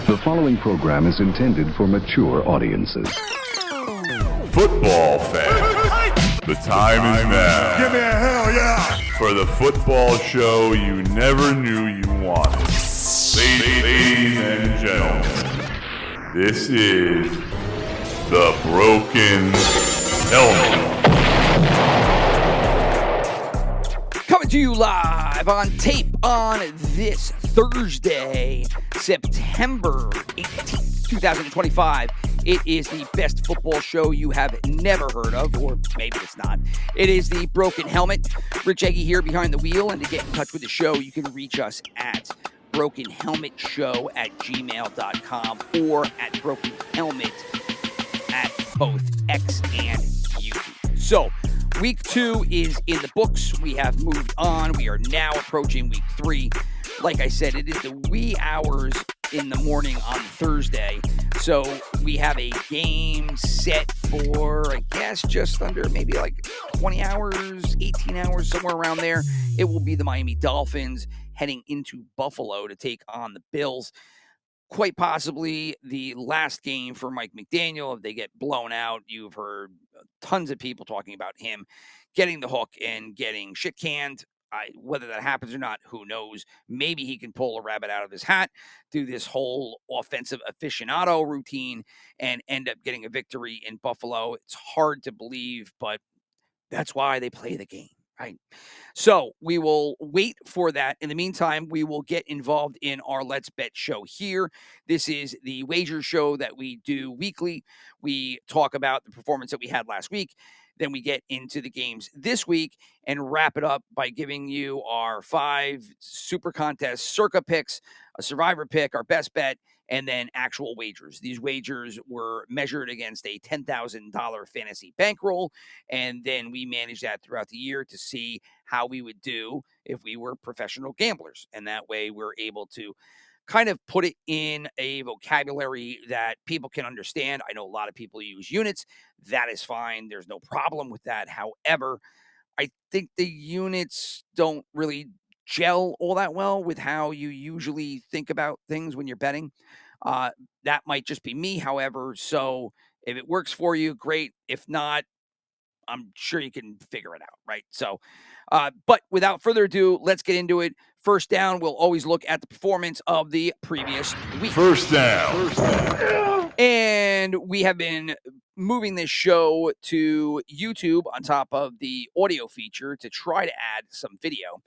The following program is intended for mature audiences. Football fans, the time is now. Give me a hell yeah! For the football show you never knew you wanted. Ladies and gentlemen, this is the Broken Helmet. Coming to you live on tape on this Thursday, September 18th, 2025. It is the best football show you have never heard of, or maybe it's not. It is the Broken Helmet. Rich Eggy here behind the wheel, and to get in touch with the show, you can reach us at brokenhelmetshow@gmail.com or at brokenhelmet at both X and YouTube. So, week 2 is in the books. We have moved on. We are now approaching week 3. Like I said, it is the wee hours in the morning on Thursday. So we have a game set for, I guess, just under maybe like 20 hours, 18 hours, somewhere around there. It will be the Miami Dolphins heading into Buffalo to take on the Bills. Quite possibly the last game for Mike McDaniel. If they get blown out, you've heard tons of people talking about him getting the hook and getting shit canned. Whether that happens or not, who knows? Maybe he can pull a rabbit out of his hat, do this whole offensive aficionado routine, and end up getting a victory in Buffalo. It's hard to believe, but that's why they play the game, right? So we will wait for that. In the meantime, we will get involved in our Let's Bet show here. This is the wager show that we do weekly. We talk about the performance that we had last week. Then we get into the games this week and wrap it up by giving you our 5 super contest circa picks, a survivor pick, our best bet, and then actual wagers. These wagers were measured against a $10,000 fantasy bankroll, and then we managed that throughout the year to see how we would do if we were professional gamblers. And that way we're able to kind of put it in a vocabulary that people can understand. I know a lot of people use units. That is fine. There's no problem with that. However, I think the units don't really gel all that well with how you usually think about things when you're betting. That might just be me, however. So if it works for you, great. If not, I'm sure you can figure it out, right? So, but without further ado, let's get into it. First down, we'll always look at the performance of the previous week. First down. And we have been moving this show to YouTube on top of the audio feature to try to add some video.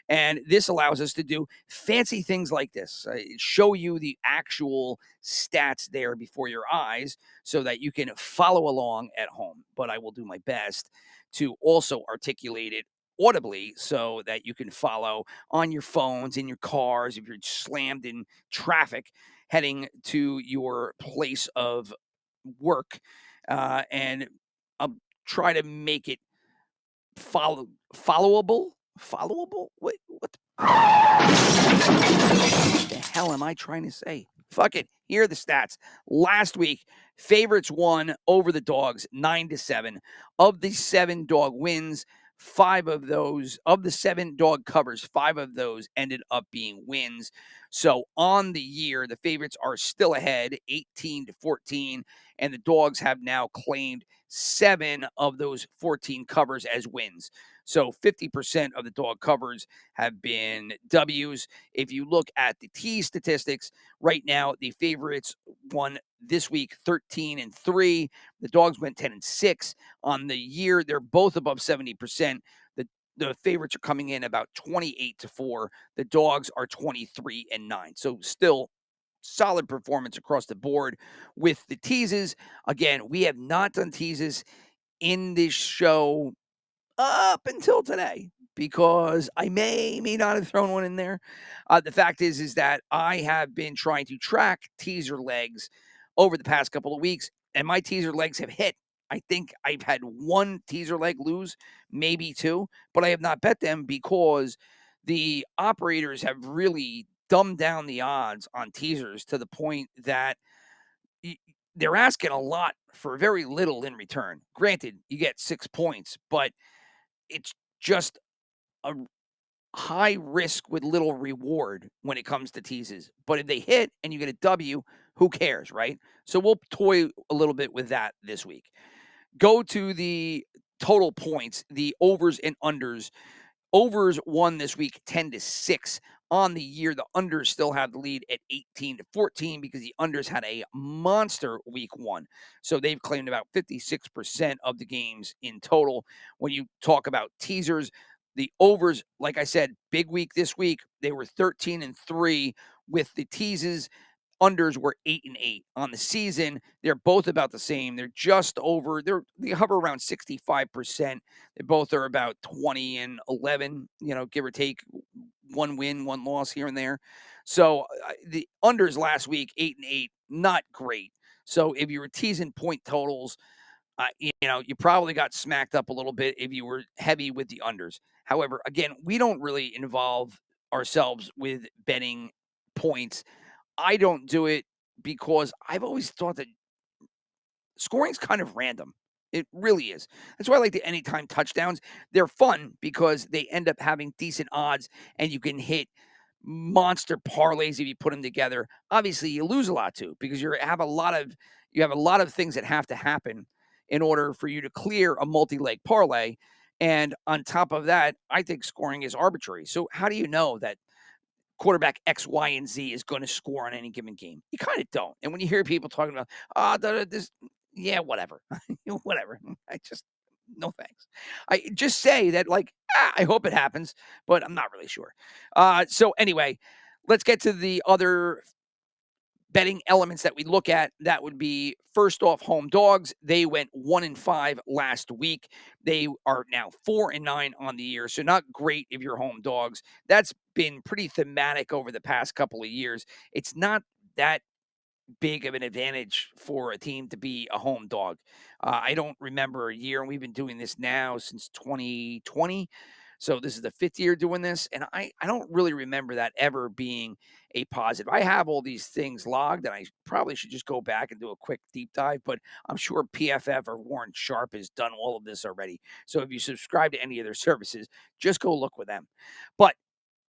And this allows us to do fancy things like this, show you the actual stats there before your eyes so that you can follow along at home. But I will do my best to also articulate it audibly so that you can follow on your phones, in your cars, if you're slammed in traffic heading to your place of work. And I'll try to make it followable. Followable? What the hell am I trying to say? Fuck it. Here are the stats. Last week, favorites won over the dogs 9-7. Of the 7 dog wins, 5 of those, of the 7 dog covers, 5 of those ended up being wins. So on the year, the favorites are still ahead, 18-14, and the dogs have now claimed 7 of those 14 covers as wins. So 50% of the dog covers have been W's. If you look at the T statistics, right now the favorites won this week 13-3. The dogs went 10-6. On the year, they're both above 70%. The favorites are coming in about 28-4. The dogs are 23-9. So still solid performance across the board with the teases. Again, we have not done teases in this show up until today because I may not have thrown one in there. The fact is that I have been trying to track teaser legs over the past couple of weeks, and my teaser legs have hit. I think I've had 1 teaser leg lose, maybe 2, but I have not bet them because the operators have really dumbed down the odds on teasers to the point that they're asking a lot for very little in return. Granted, you get 6 points, but it's just a high risk with little reward when it comes to teases. But if they hit and you get a W, who cares, right? So we'll toy a little bit with that this week. Go to the total points, the overs and unders. Overs won this week 10-6 on the year. The unders still have the lead at 18-14 because the unders had a monster week 1. So they've claimed about 56% of the games in total. When you talk about teasers, the overs, like I said, big week this week. They were 13-3 with the teases. Unders were 8-8 on the season. They're both about the same. They're just over. They hover around 65%. They both are about 20-11. Give or take, one win, one loss here and there. So the unders last week 8-8, not great. So if you were teasing point totals, you probably got smacked up a little bit if you were heavy with the unders. However, again, we don't really involve ourselves with betting points. I don't do it because I've always thought that scoring's kind of random. It really is. That's why I like the anytime touchdowns. They're fun because they end up having decent odds and you can hit monster parlays if you put them together. Obviously, you lose a lot too because you have a lot of things that have to happen in order for you to clear a multi-leg parlay. And on top of that, I think scoring is arbitrary. So how do you know that quarterback X, Y, and Z is going to score on any given game? You kind of don't. And when you hear people talking about, this, yeah, whatever, whatever. No thanks. I just say that, I hope it happens, but I'm not really sure. So anyway, let's get to the other betting elements that we look at. That would be, first off, home dogs. They went 1-5 last week. They are now 4-9 on the year. So not great if you're home dogs. That's been pretty thematic over the past couple of years. It's not that big of an advantage for a team to be a home dog. I don't remember a year, and we've been doing this now since 2020. So this is the 5th year doing this, and I don't really remember that ever being a positive. I have all these things logged, and I probably should just go back and do a quick deep dive, but I'm sure PFF or Warren Sharp has done all of this already. So if you subscribe to any of their services, just go look with them. But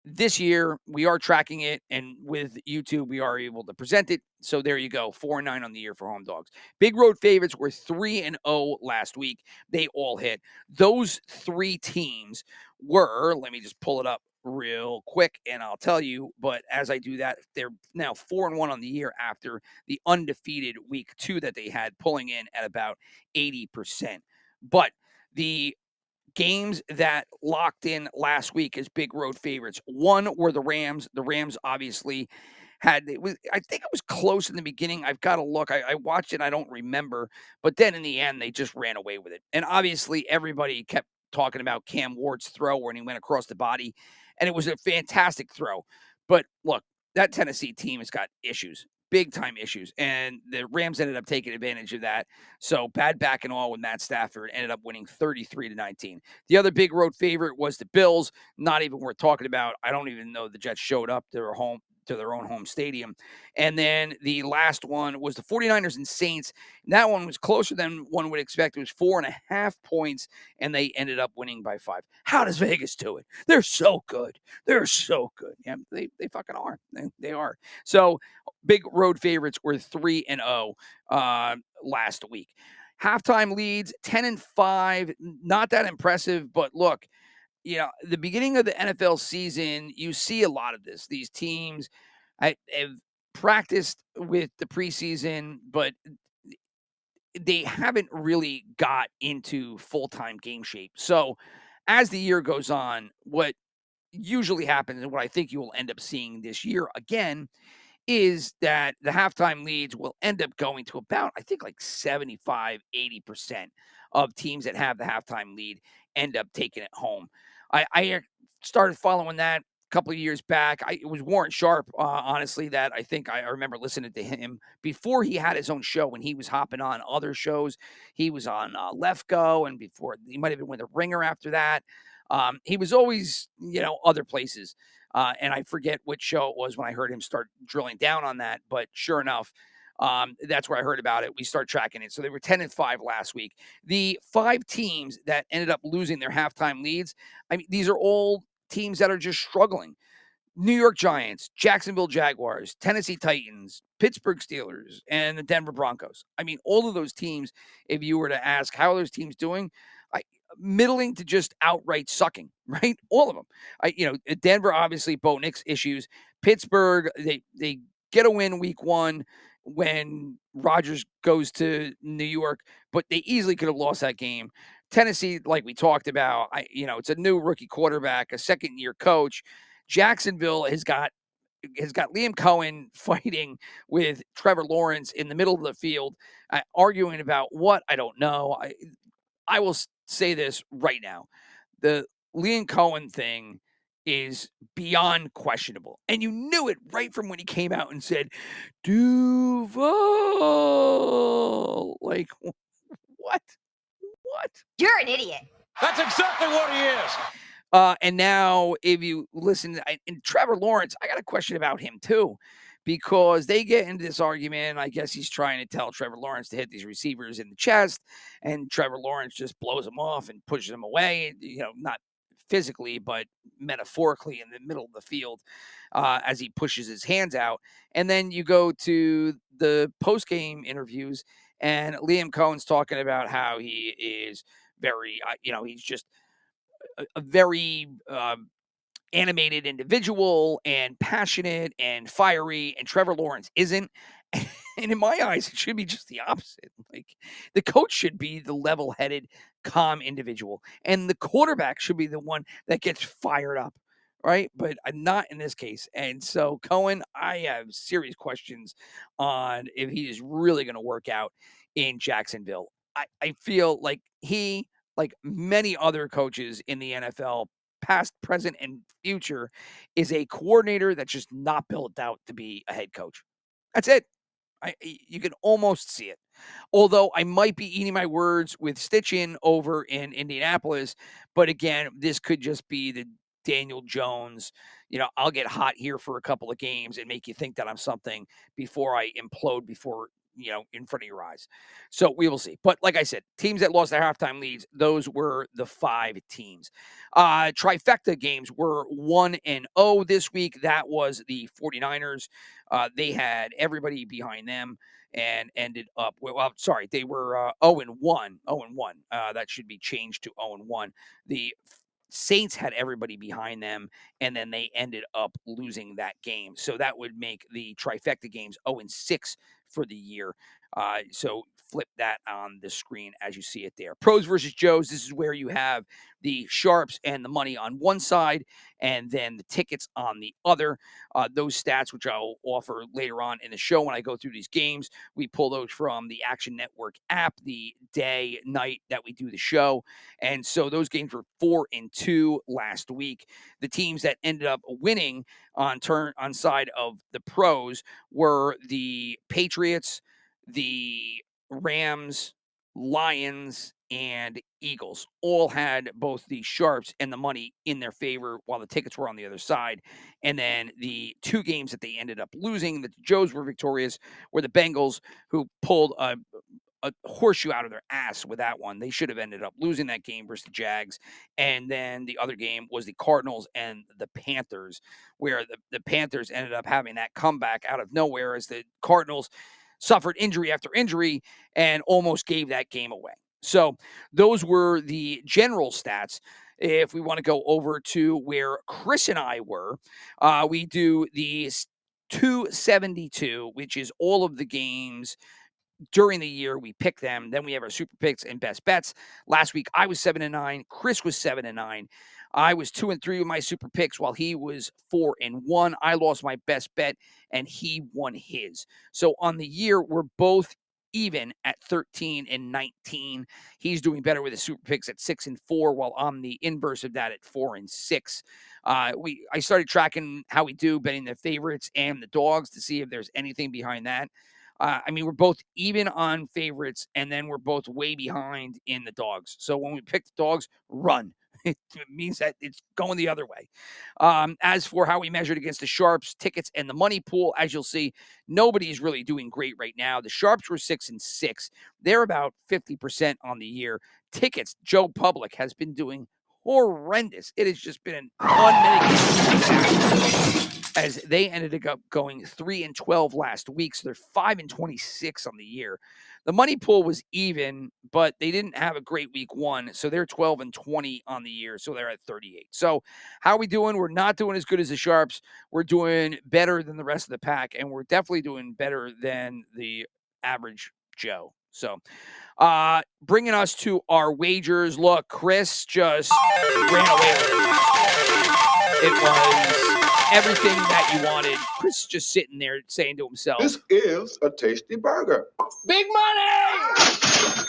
this year, we are tracking it, and with YouTube, we are able to present it. So there you go, 4-9 on the year for home dogs. Big road favorites were 3-0 last week. They all hit. Those 3 teams were, let me just pull it up real quick, and I'll tell you. But as I do that, they're now 4-1 on the year after the undefeated week 2 that they had, pulling in at about 80%. But the games that locked in last week as big road favorites. One were the Rams. The Rams obviously I think it was close in the beginning. I've got to look. I watched it. I don't remember. But then in the end, they just ran away with it. And obviously, everybody kept talking about Cam Ward's throw when he went across the body. And it was a fantastic throw. But look, that Tennessee team has got issues, big time issues. And the Rams ended up taking advantage of that. So bad back and all with Matt Stafford, ended up winning 33-19. The other big road favorite was the Bills. Not even worth talking about. I don't even know the Jets showed up to their own home stadium. And then the last one was the 49ers and Saints. And that one was closer than one would expect. It was 4.5 points, and they ended up winning by 5. How does Vegas do it? They're so good. They're so good. Yeah, they fucking are. They are. So big road favorites were 3-0 last week. Halftime leads 10-5. Not that impressive, but look, the beginning of the NFL season, you see a lot of this. These teams have practiced with the preseason, but they haven't really got into full-time game shape. So as the year goes on, what usually happens, and what I think you will end up seeing this year again, is that the halftime leads will end up going to about, I think, like 75-80% of teams that have the halftime lead end up taking it home. I started following that a couple of years back. It was Warren Sharp, honestly, that I think I remember listening to him before he had his own show. When he was hopping on other shows, he was on Left Go, and before he might have been with a Ringer after that. He was always, other places. And I forget which show it was when I heard him start drilling down on that. But sure enough, that's where I heard about it. We start tracking it. So they were 10-5 last week. The 5 teams that ended up losing their halftime leads, I mean, these are all teams that are just struggling. New York Giants, Jacksonville Jaguars, Tennessee Titans, Pittsburgh Steelers, and the Denver Broncos. I mean, all of those teams, if you were to ask how are those teams doing, middling to just outright sucking, right? All of them. Denver, obviously, Bo Nix issues. Pittsburgh, they get a win week 1 when Rodgers goes to New York, but they easily could have lost that game. Tennessee, like we talked about, it's a new rookie quarterback, a second-year coach. Jacksonville has got Liam Cohen fighting with Trevor Lawrence in the middle of the field, arguing about what I don't know. I will say this right now: the Liam Cohen thing is beyond questionable, and you knew it right from when he came out and said Duval. Like, what? You're an idiot. That's exactly what he is. And now, if you listen, and Trevor Lawrence, I got a question about him too, because they get into this argument. I guess he's trying to tell Trevor Lawrence to hit these receivers in the chest, and Trevor Lawrence just blows him off and pushes him away. Not physically, but metaphorically in the middle of the field as he pushes his hands out. And then you go to the post-game interviews, and Liam Cohen's talking about how he is very, he's just a very animated individual and passionate and fiery, and Trevor Lawrence isn't. And in my eyes, it should be just the opposite. Like, the coach should be the level-headed, calm individual, and the quarterback should be the one that gets fired up, right? But not in this case. And so, Cohen, I have serious questions on if he is really going to work out in Jacksonville. I feel like he, like many other coaches in the NFL, past, present, and future, is a coordinator that's just not built out to be a head coach. That's it. You can almost see it. Although I might be eating my words with Stitchin over in Indianapolis, but again, this could just be the Daniel Jones, I'll get hot here for a couple of games and make you think that I'm something before I implode before, in front of your eyes. So we will see. But like I said, teams that lost their halftime leads, those were the 5 teams. Trifecta games were 1-0 this week. That was the 49ers. They had everybody behind them and ended up, they were 0-1. 0-1. That should be changed to 0-1. The Saints had everybody behind them, and then they ended up losing that game. So that would make the trifecta games 0-6 for the year. So flip that on the screen as you see it there. Pros versus Joes. This is where you have the sharps and the money on one side, and then the tickets on the other. Those stats, which I'll offer later on in the show when I go through these games, we pull those from the Action Network app the day, night that we do the show. And so those games were 4-2 last week. The teams that ended up winning on side of the pros were the Patriots, the Rams, Lions, and Eagles. All had both the sharps and the money in their favor, while the tickets were on the other side. And then the 2 games that they ended up losing, that the Joes were victorious, were the Bengals, who pulled a horseshoe out of their ass with that one. They should have ended up losing that game versus the Jags. And then the other game was the Cardinals and the Panthers, where the Panthers ended up having that comeback out of nowhere as the Cardinals suffered injury after injury and almost gave that game away. So those were the general stats. If we want to go over to where Chris and I were, we do the 272, which is all of the games during the year. We pick them. Then we have our super picks and best bets. Last week, I was 7-9. Chris was 7-9. I was 2-3 with my super picks while he was 4-1. I lost my best bet and he won his. So on the year, we're both even at 13-19. He's doing better with his super picks at 6-4, while I'm the inverse of that at 4-6. I started tracking how we do betting the favorites and the dogs to see if there's anything behind that. We're both even on favorites, and then we're both way behind in the dogs. So when we pick the dogs, run. It means that it's going the other way. As for how we measured against the sharps, tickets, and the money pool, as you'll see, nobody's really doing great right now. The sharps were 6-6. They're about 50% on the year. Tickets, Joe Public has been doing horrendous. It has just been an unmitigated disaster, as they ended up going 3-12 last week. So they're 5-26 on the year. The money pool was even, but they didn't have a great week 1. So they're 12-20 on the year. So they're at 38. So how are we doing? We're not doing as good as the Sharps. We're doing better than the rest of the pack. And we're definitely doing better than the average Joe. So bringing us to our wagers. Look, Chris just ran away with it. It was everything that you wanted. Chris just sitting there saying to himself, "This is a tasty burger. Big money!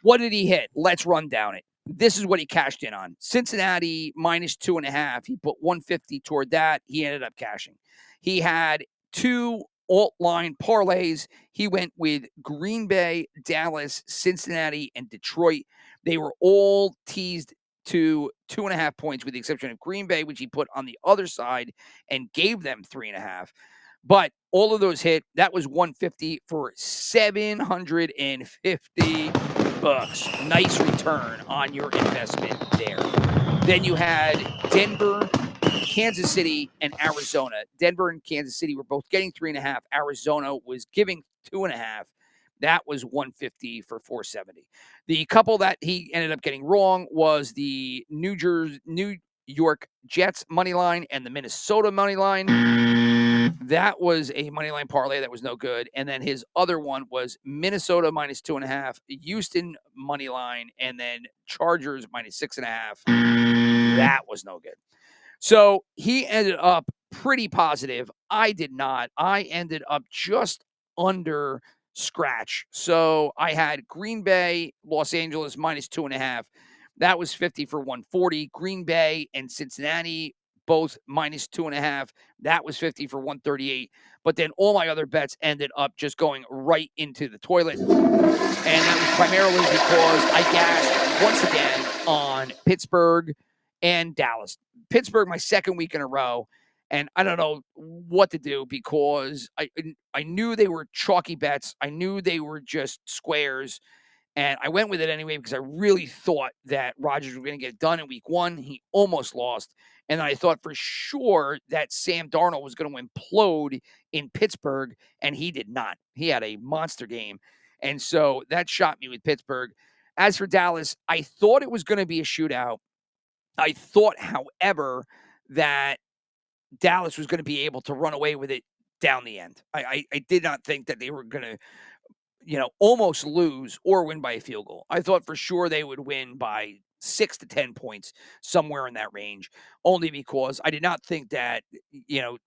What did he hit? Let's run down it. This is what he cashed in on. Cincinnati -2.5. He put 150 toward that. He ended up cashing. He had 2 alt line parlays. He went with Green Bay, Dallas, Cincinnati, and Detroit. They were all teased to 2.5 points, with the exception of Green Bay, which he put on the other side and gave them 3.5. But all of those hit. That was 150 for $750. Nice return on your investment there. Then you had Denver, Kansas City, and Arizona. Denver and Kansas City were both getting 3.5. Arizona was giving 2.5. That was 150 for 470. The couple that he ended up getting wrong was the New York Jets money line and the Minnesota money line. That was a money line parlay that was no good. And then his other one was Minnesota -2.5, Houston money line, and then Chargers -6.5. That was no good. So he ended up pretty positive. I did not. I ended up just under scratch. So I had Green Bay, Los Angeles -2.5. That was 50 for 140. Green Bay and Cincinnati both -2.5. That was 50 for 138. But then all my other bets ended up just going right into the toilet. And that was primarily because I gassed once again on Pittsburgh and Dallas. Pittsburgh, my second week in a row. And I don't know what to do, because I knew they were chalky bets. I knew they were just squares. And I went with it anyway because I really thought that Rodgers was going to get it done in week 1. He almost lost. And I thought for sure that Sam Darnold was going to implode in Pittsburgh, and he did not. He had a monster game. And so that shot me with Pittsburgh. As for Dallas, I thought it was going to be a shootout. I thought, however, that Dallas was going to be able to run away with it down the end. I did not think that they were going to almost lose or win by a field goal. I thought for sure they would win by 6 to 10 points, somewhere in that range, only because I did not think that, the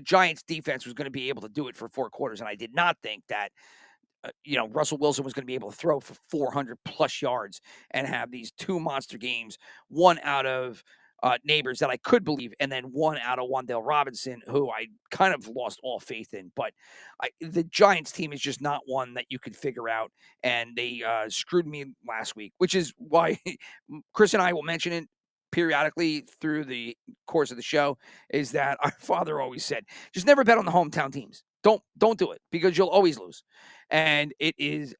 Giants defense was going to be able to do it for 4 quarters. And I did not think that, Russell Wilson was going to be able to throw for 400 plus yards and have these 2 monster games, one out of Neighbors that I could believe, and then one out of Wan'Dale Robinson, who I kind of lost all faith in. But the Giants team is just not one that you could figure out, and they screwed me last week, which is why Chris and I will mention it periodically through the course of the show, is that our father always said, just never bet on the hometown teams. Don't do it, because you'll always lose. And it is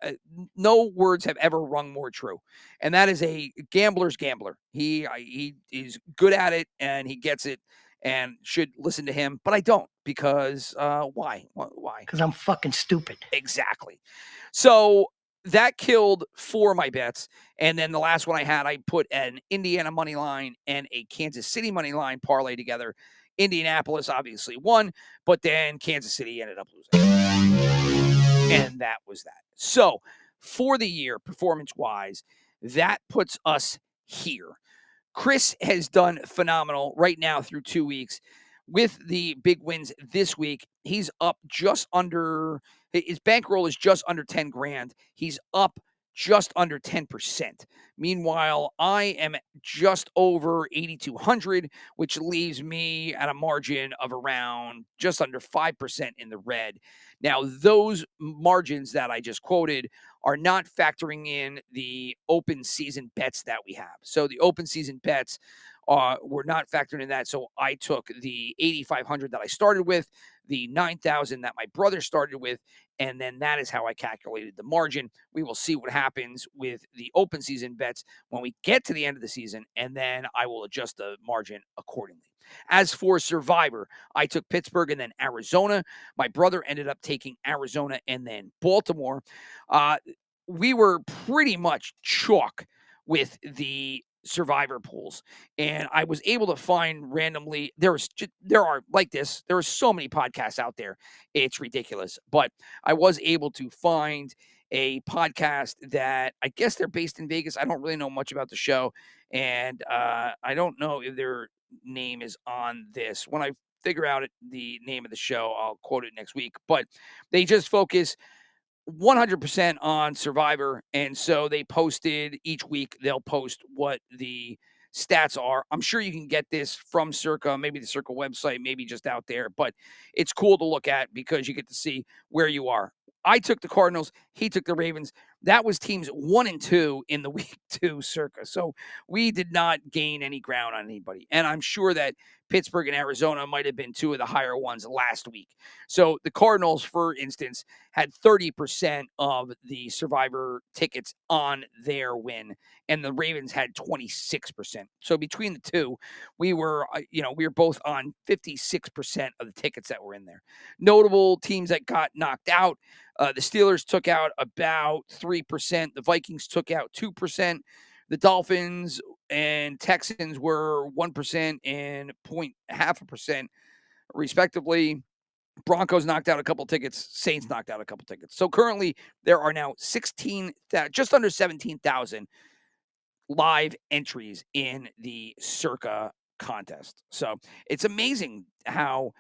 no words have ever rung more true. And that is a gambler's gambler. He is good at it, and he gets it, and should listen to him. But I don't, because why? Why? Because I'm fucking stupid. Exactly. So that killed 4 of my bets. And then the last one I had, I put an Indiana money line and a Kansas City money line parlay together. Indianapolis obviously won, but then Kansas City ended up losing. And that was that. So for the year, performance-wise, that puts us here. Chris has done phenomenal right now through 2 weeks. With the big wins this week, he's up just under, his bankroll is just under 10 grand. He's up just under 10%. Meanwhile, I am just over 8,200, which leaves me at a margin of around just under 5% in the red. Now, those margins that I just quoted are not factoring in the open season bets that we have. So the open season bets were not factored in that. So I took the 8,500 that I started with, the 9,000 that my brother started with, and then that is how I calculated the margin. We will see what happens with the open season bets when we get to the end of the season, and then I will adjust the margin accordingly. As for Survivor, I took Pittsburgh and then Arizona. My brother ended up taking Arizona and then Baltimore. We were pretty much chalk with the Survivor pools, and I was able to find randomly. There are so many podcasts out there, it's ridiculous. But I was able to find a podcast that I guess they're based in Vegas. I don't really know much about the show, and I don't know if their name is on this. When I figure out the name of the show, I'll quote it next week. But they just focus 100% on Survivor. And so they posted each week, they'll post what the stats are. I'm sure you can get this from Circa, maybe the Circa website, maybe just out there, but it's cool to look at because you get to see where you are. I took the Cardinals, he took the Ravens. That was teams 1 and 2 in the week 2 Circa. So we did not gain any ground on anybody. And I'm sure that Pittsburgh and Arizona might have been 2 of the higher ones last week. So the Cardinals, for instance, had 30% of the Survivor tickets on their win, and the Ravens had 26%. So between the two, we were both on 56% of the tickets that were in there. Notable teams that got knocked out: the Steelers took out about 3%. The Vikings took out 2%. The Dolphins and Texans were 1% and 0.5%, respectively. Broncos knocked out a couple tickets. Saints knocked out a couple tickets. So currently, there are now just under 17,000 live entries in the Circa contest. So it's amazing how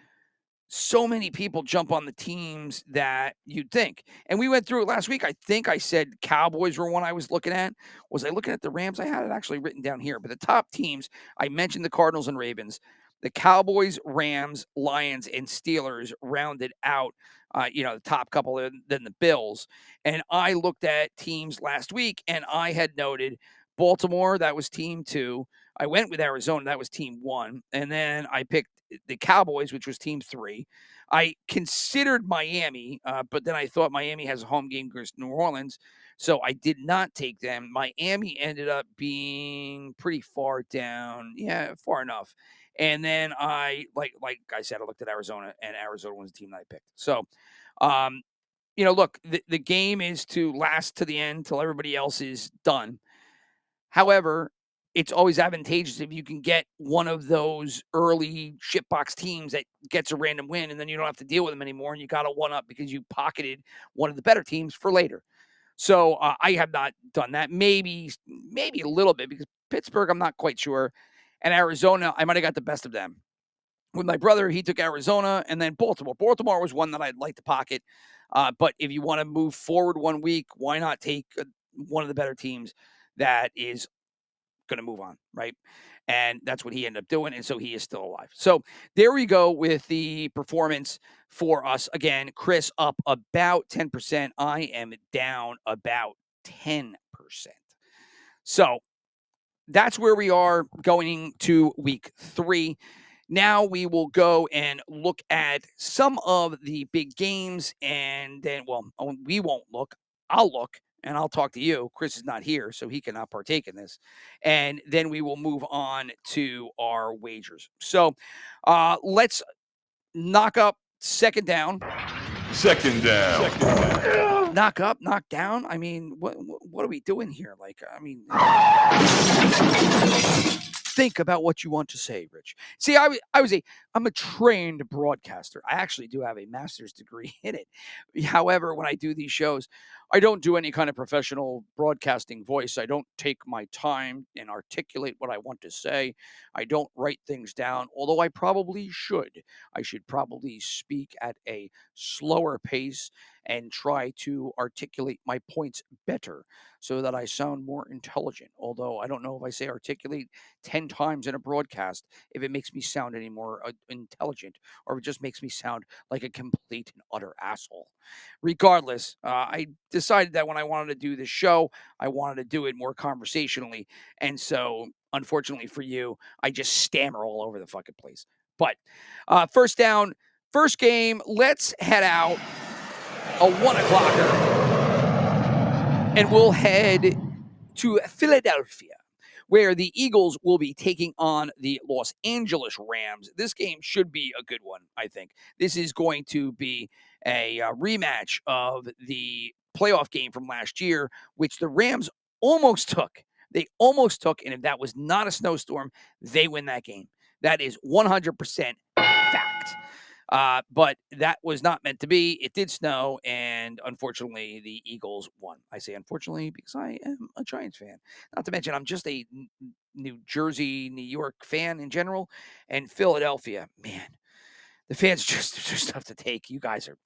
so many people jump on the teams that you'd think. And we went through it last week. I think I said Cowboys were one I was looking at. Was I looking at the Rams? I had it actually written down here. But the top teams, I mentioned the Cardinals and Ravens. The Cowboys, Rams, Lions, and Steelers rounded out, the top couple, then the Bills. And I looked at teams last week, and I had noted Baltimore, that was team 2. I went with Arizona, that was team 1. And then I picked the Cowboys, which was team 3. I considered Miami, but then I thought Miami has a home game against New Orleans, so I did not take them. Miami ended up being pretty far down. Yeah, far enough. And then like I said, I looked at Arizona, and Arizona was the team that I picked. So, look, the game is to last to the end till everybody else is done. However, it's always advantageous if you can get one of those early shitbox teams that gets a random win, and then you don't have to deal with them anymore, and you got a one up because you pocketed one of the better teams for later. So I have not done that. Maybe a little bit, because Pittsburgh, I'm not quite sure, and Arizona, I might have got the best of them. With my brother, he took Arizona, and then Baltimore. Baltimore was one that I'd like to pocket. But if you want to move forward 1 week, why not take one of the better teams that is going to move on, right? And that's what he ended up doing. And so he is still alive. So there we go with the performance for us. Again, Chris up about 10%. I am down about 10%. So that's where we are going to week 3. Now we will go and look at some of the big games, and then, we won't look. I'll look, and I'll talk to you. Chris is not here, so he cannot partake in this. And then we will move on to our wagers. So let's knock up second down. Second down. Knock up, knock down. I mean, what are we doing here? Think about what you want to say, Rich. See, I'm a trained broadcaster. I actually do have a master's degree in it. However, when I do these shows, I don't do any kind of professional broadcasting voice. I don't take my time and articulate what I want to say. I don't write things down, although I probably should. I should probably speak at a slower pace and try to articulate my points better so that I sound more intelligent. Although I don't know if I say articulate 10 times in a broadcast, if it makes me sound any more intelligent, or if it just makes me sound like a complete and utter asshole. Regardless, I decided that when I wanted to do this show, I wanted to do it more conversationally. And so unfortunately for you, I just stammer all over the fucking place. But first down, first game, let's head out a 1 o'clocker, and we'll head to Philadelphia, where the Eagles will be taking on the Los Angeles Rams. This game should be a good one, I think. This is going to be a rematch of the playoff game from last year, which the Rams almost took. They almost took, and if that was not a snowstorm, they win that game. That is 100% fact. But that was not meant to be. It did snow, and unfortunately, the Eagles won. I say unfortunately because I am a Giants fan. Not to mention, I'm just a New Jersey, New York fan in general, and Philadelphia. Man, the fans just tough to take. You guys are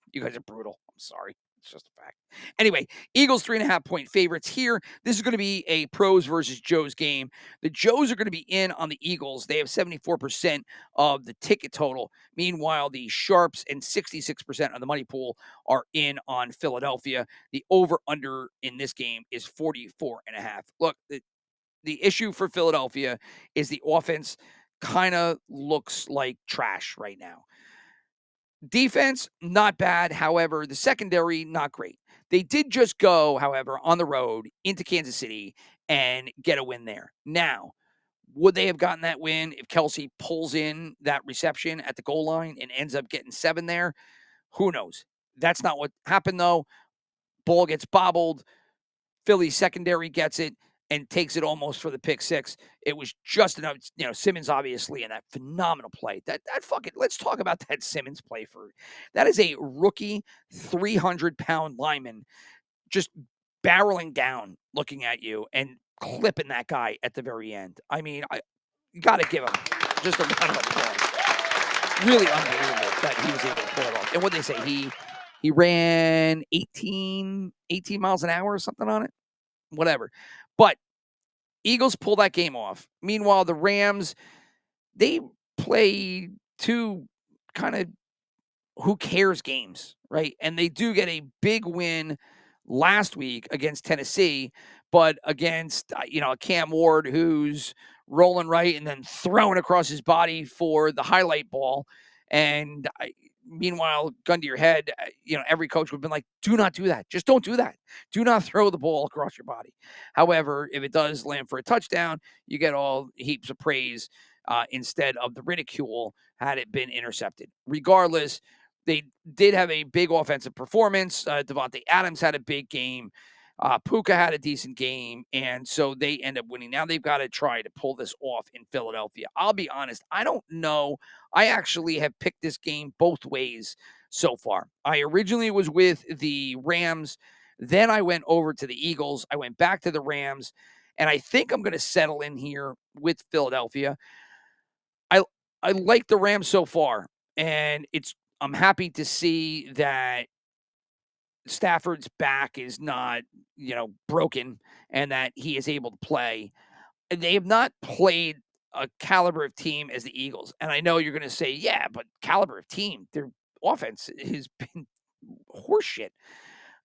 brutal. I'm sorry. It's just a fact. Anyway, Eagles 3.5-point favorites here. This is going to be a pros versus Joes game. The Joes are going to be in on the Eagles. They have 74% of the ticket total. Meanwhile, the Sharps and 66% of the money pool are in on Philadelphia. The over-under in this game is 44.5. Look, the issue for Philadelphia is the offense kind of looks like trash right now. Defense, not bad. However, the secondary, not great. They did just go, however, on the road into Kansas City and get a win there. Now, would they have gotten that win if Kelsey pulls in that reception at the goal line and ends up getting 7 there? Who knows? That's not what happened, though. Ball gets bobbled. Philly secondary gets it and takes it almost for the pick six. It was just enough, Simmons obviously in that phenomenal play. That fucking, let's talk about that Simmons play that is a rookie 300-pound lineman just barreling down, looking at you and clipping that guy at the very end. I mean, you got to give him just a round of applause. Really unbelievable that he was able to pull it off. And what they say, he ran 18 miles an hour or something on it. Whatever. But Eagles pull that game off. Meanwhile, the Rams, they play two kind of who cares games, right? And they do get a big win last week against Tennessee, but against, a Cam Ward who's rolling right and then throwing across his body for the highlight ball. And meanwhile, gun to your head, every coach would have been like, do not do that. Just don't do that. Do not throw the ball across your body. However, if it does land for a touchdown, you get all heaps of praise instead of the ridicule had it been intercepted. Regardless, they did have a big offensive performance. Devontae Adams had a big game. Puka had a decent game, and so they end up winning. Now they've got to try to pull this off in Philadelphia. I'll be honest, I don't know. I actually have picked this game both ways so far. I originally was with the Rams. Then I went over to the Eagles. I went back to the Rams, and I think I'm going to settle in here with Philadelphia. I like the Rams so far, and I'm happy to see that Stafford's back is not, broken and that he is able to play. They have not played a caliber of team as the Eagles. And I know you're going to say, yeah, but caliber of team, their offense has been horseshit.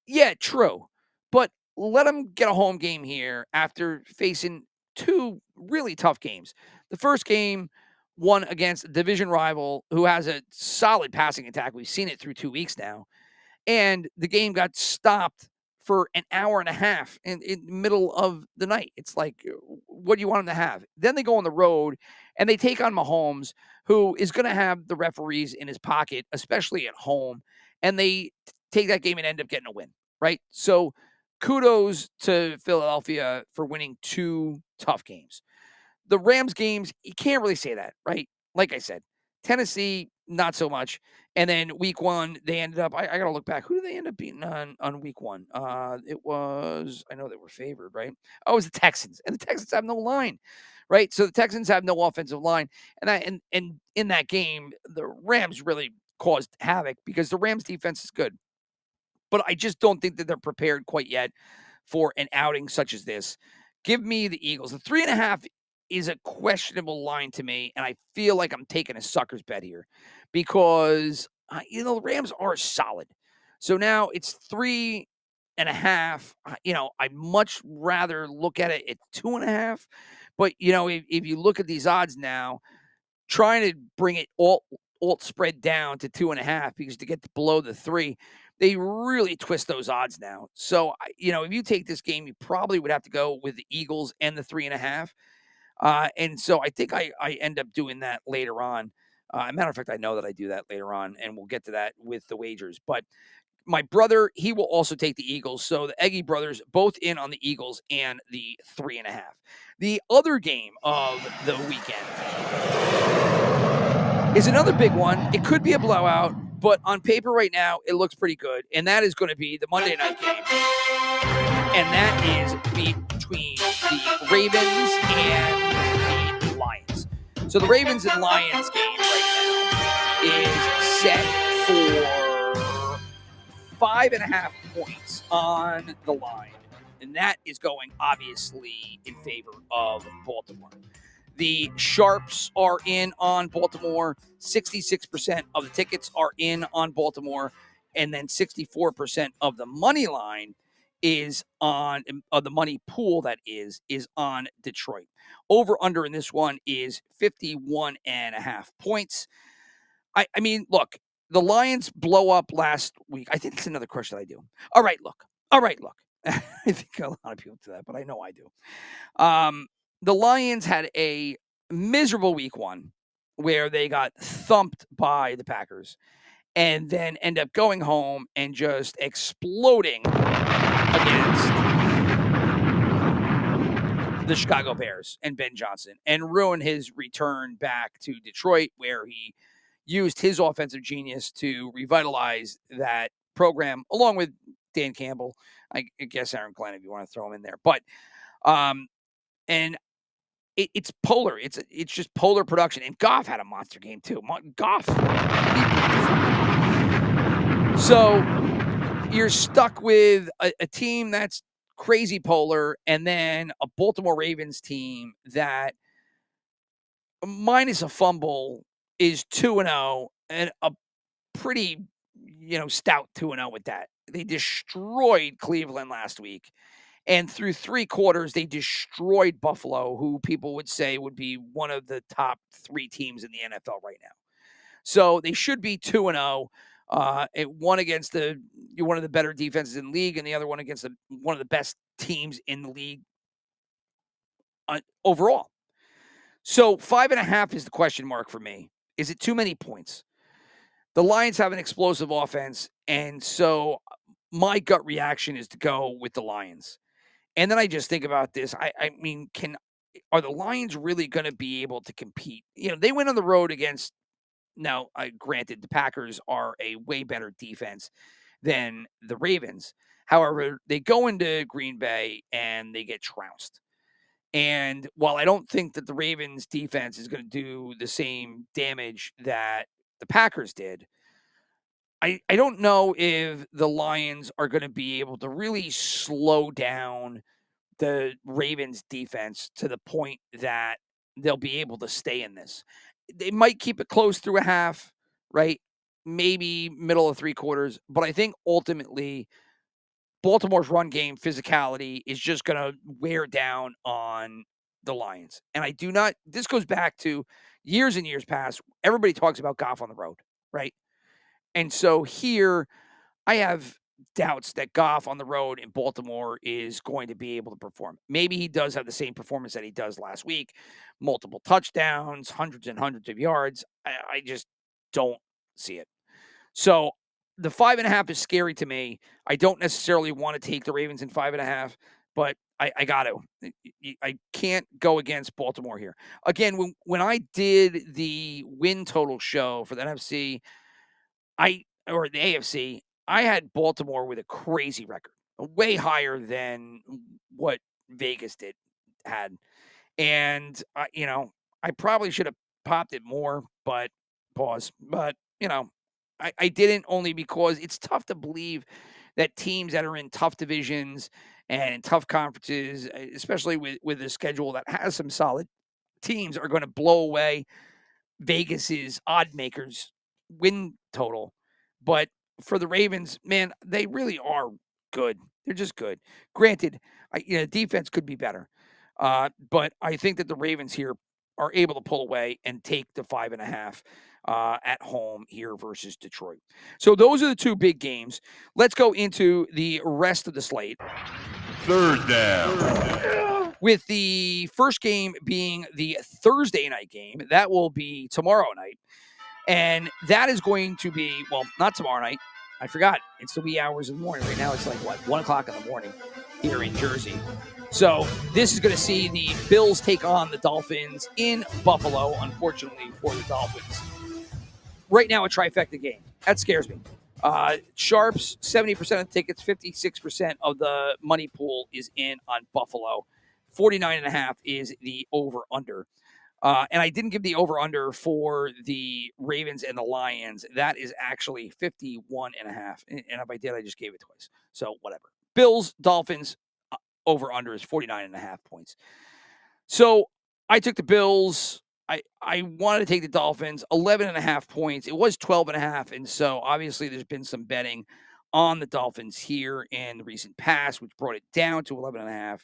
Yeah, true. But let them get a home game here after facing two really tough games. The first game, one against a division rival who has a solid passing attack. We've seen it through 2 weeks now. And the game got stopped for an hour and a half in the middle of the night. It's like, what do you want them to have? Then they go on the road and they take on Mahomes, who is going to have the referees in his pocket, especially at home. And they take that game and end up getting a win, right? So kudos to Philadelphia for winning 2 tough games. The Rams games, you can't really say that, right? Like I said, Tennessee, not so much. And then week 1, they ended up, I got to look back. Who did they end up beating on week 1? It was, I know they were favored, right? Oh, it was the Texans. And the Texans have no line, right? So the Texans have no offensive line. And in that game, the Rams really caused havoc because the Rams defense is good. But I just don't think that they're prepared quite yet for an outing such as this. Give me the Eagles. The 3.5 is a questionable line to me, and I feel like I'm taking a sucker's bet here because, the Rams are solid. So now it's 3 I'd much rather look at it at 2.5. But, if you look at these odds now, trying to bring it alt spread down to 2.5 because to get below the 3, they really twist those odds now. So, if you take this game, you probably would have to go with the Eagles and the 3.5. And so I think I end up doing that later on. Matter of fact, I know that I do that later on, and we'll get to that with the wagers. But my brother, he will also take the Eagles. So the Eggy brothers both in on the Eagles and the 3.5. The other game of the weekend is another big one. It could be a blowout, but on paper right now, it looks pretty good. And that is going to be the Monday night game. And that is between the Ravens and the Lions. So the Ravens and Lions game right now is set for 5.5 points on the line. And that is going obviously in favor of Baltimore. The Sharps are in on Baltimore. 66% of the tickets are in on Baltimore. And then 64% of the money line is on, the money pool that is on Detroit. Over under in this one is 51.5 points. I mean, look, the Lions blow up last week. I think it's another question I do. All right, look. I think a lot of people do that, but I know I do. The Lions had a miserable week 1 where they got thumped by the Packers and then end up going home and just exploding against the Chicago Bears and Ben Johnson and ruin his return back to Detroit, where he used his offensive genius to revitalize that program along with Dan Campbell. I guess Aaron Glenn, if you want to throw him in there. But and it's polar. It's just polar production. And Goff had a monster game too. Goff. So you're stuck with a team that's crazy polar, and then a Baltimore Ravens team that minus a fumble is 2-0 and a pretty, stout 2-0 with that. They destroyed Cleveland last week. And through 3 quarters, they destroyed Buffalo, who people would say would be one of the top 3 teams in the NFL right now. So they should be 2-0. One against one of the better defenses in the league, and the other one against one of the best teams in the league overall. So 5.5 is the question mark for me. Is it too many points? The Lions have an explosive offense, and so my gut reaction is to go with the Lions. And then I just think about this. I mean, are the Lions really going to be able to compete? They went on the road against. Now, granted, the Packers are a way better defense than the Ravens. However, they go into Green Bay and they get trounced. And while I don't think that the Ravens defense is going to do the same damage that the Packers did, I don't know if the Lions are going to be able to really slow down the Ravens defense to the point that they'll be able to stay in this. They might keep it close through a half, right? Maybe middle of 3 quarters. But I think ultimately Baltimore's run game physicality is just going to wear down on the Lions. And this goes back to years and years past. Everybody talks about Goff on the road, right? And so here I have doubts that Goff on the road in Baltimore is going to be able to perform. Maybe he does have the same performance that he does last week, multiple touchdowns, hundreds and hundreds of yards. I just don't see it. So the 5.5 is scary to me. I don't necessarily want to take the Ravens in 5.5, but I got to. I can't go against Baltimore here. Again, when I did the win total show for the NFC, or the AFC, I had Baltimore with a crazy record, way higher than what Vegas had. And I probably should have popped it more, but pause. But I didn't, only because it's tough to believe that teams that are in tough divisions and tough conferences, especially with a schedule that has some solid teams, are going to blow away Vegas's odd makers win total. But for the Ravens, man, they really are good. They're just good. Granted, defense could be better. But I think that the Ravens here are able to pull away and take the 5.5 at home here versus Detroit. So those are the two big games. Let's go into the rest of the slate. Third down. With the first game being the Thursday night game, that will be tomorrow night. And that is going to be, well, not tomorrow night. I forgot. It's the wee hours of the morning. Right now it's like, 1 o'clock in the morning here in Jersey. So this is going to see the Bills take on the Dolphins in Buffalo, unfortunately for the Dolphins. Right now, a trifecta game. That scares me. Sharps, 70% of the tickets, 56% of the money pool is in on Buffalo. 49.5 is the over-under. And I didn't give the over-under for the Ravens and the Lions. That is actually 51.5. And if I did, I just gave it twice. So whatever. Bills, Dolphins, over-under is 49.5 points. So I took the Bills. I wanted to take the Dolphins, 11.5 points. It was 12.5. And so obviously there's been some betting on the Dolphins here in the recent past, which brought it down to 11.5.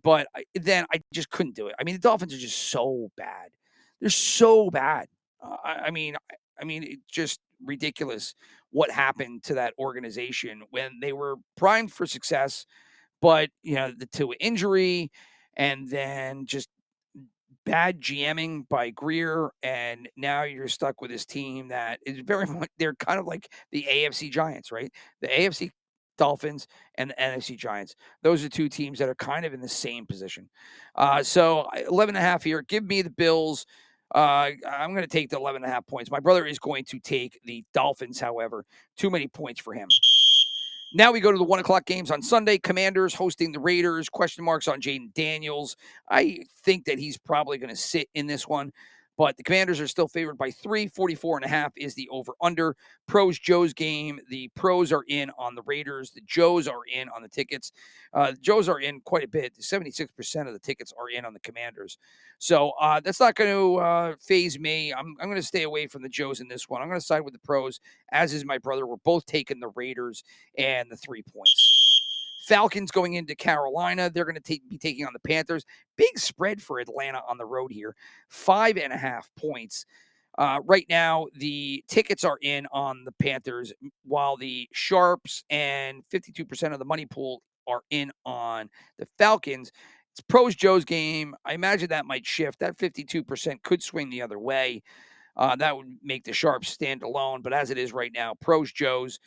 But then I just couldn't do it. I mean, the Dolphins are just so bad. They're so bad. I mean, it's just ridiculous what happened to that organization when they were primed for success. But, the Tua injury and then just bad GMing by Greer. And now you're stuck with this team that is very much, they're kind of like the AFC Giants, right? The AFC Dolphins and the NFC Giants. Those are two teams that are kind of in the same position. So 11.5 here. Give me the Bills. I'm going to take the 11.5 points. My brother is going to take the Dolphins, however. Too many points for him. Now we go to the 1 o'clock games on Sunday. Commanders hosting the Raiders. Question marks on Jaden Daniels. I think that he's probably going to sit in this one. But the Commanders are still favored by 3. 44.5 is the over-under. Pros Joe's game. The pros are in on the Raiders. The Joes are in on the tickets. The Joes are in quite a bit. 76% of the tickets are in on the Commanders. So that's not going to phase me. I'm going to stay away from the Joes in this one. I'm going to side with the pros, as is my brother. We're both taking the Raiders and the 3 points. Falcons going into Carolina. They're going to be taking on the Panthers. Big spread for Atlanta on the road here. 5.5 points. Right now, the tickets are in on the Panthers, while the Sharps and 52% of the money pool are in on the Falcons. It's Pros Joe's game. I imagine that might shift. That 52% could swing the other way. That would make the Sharps stand alone. But as it is right now, Pros Joe's.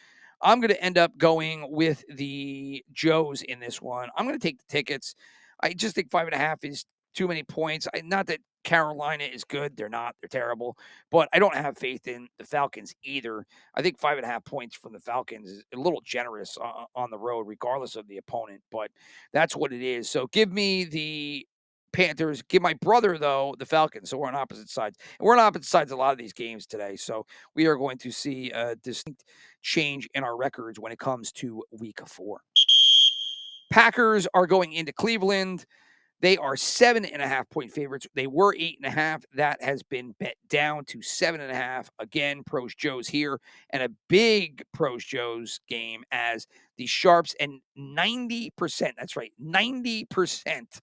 I'm going to end up going with the Joes in this one. I'm going to take the tickets. I just think 5.5 is too many points. Not that Carolina is good. They're not. They're terrible. But I don't have faith in the Falcons either. I think 5.5 points from the Falcons is a little generous on the road, regardless of the opponent. But that's what it is. So give me the Panthers. Give my brother, though, the Falcons. So we're on opposite sides. And we're on opposite sides of a lot of these games today. So we are going to see a distinct change in our records when it comes to week 4. Packers are going into Cleveland. They are 7.5 point favorites. They were 8.5. That has been bet down to 7.5. Again, Pros Joe's here, and a big Pros Joe's game as the Sharps and 90%. That's right, 90%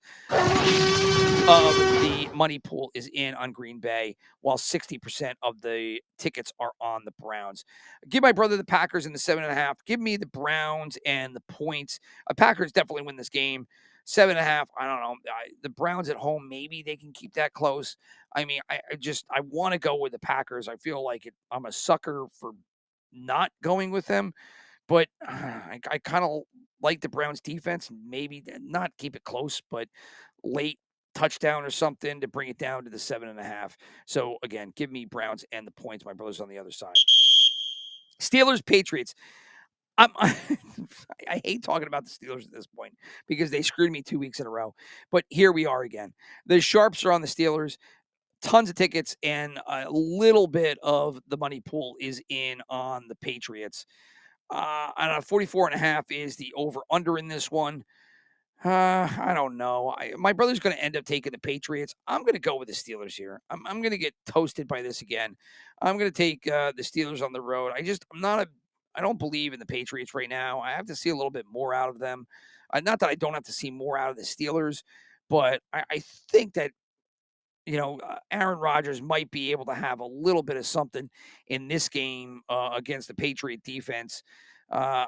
of the money pool is in on Green Bay, while 60% of the tickets are on the Browns. Give my brother the Packers in the 7.5. Give me the Browns and the points. Packers definitely win this game. 7.5. I don't know. The Browns at home, maybe they can keep that close. I mean, I want to go with the Packers. I feel like I'm a sucker for not going with them, but I kind of like the Browns defense. Maybe not keep it close, but late touchdown or something to bring it down to the 7.5. So again, give me Browns and the points. My brother's on the other side. Steelers, Patriots. I hate talking about the Steelers at this point because they screwed me 2 weeks in a row. But here we are again. The Sharps are on the Steelers. Tons of tickets and a little bit of the money pool is in on the Patriots. I don't know, 44.5 is the over-under in this one. I don't know. My brother's going to end up taking the Patriots. I'm going to go with the Steelers here. I'm going to get toasted by this again. I'm going to take the Steelers on the road. I don't believe in the Patriots right now. I have to see a little bit more out of them. Not that I don't have to see more out of the Steelers, but I think that Aaron Rodgers might be able to have a little bit of something in this game against the Patriot defense. I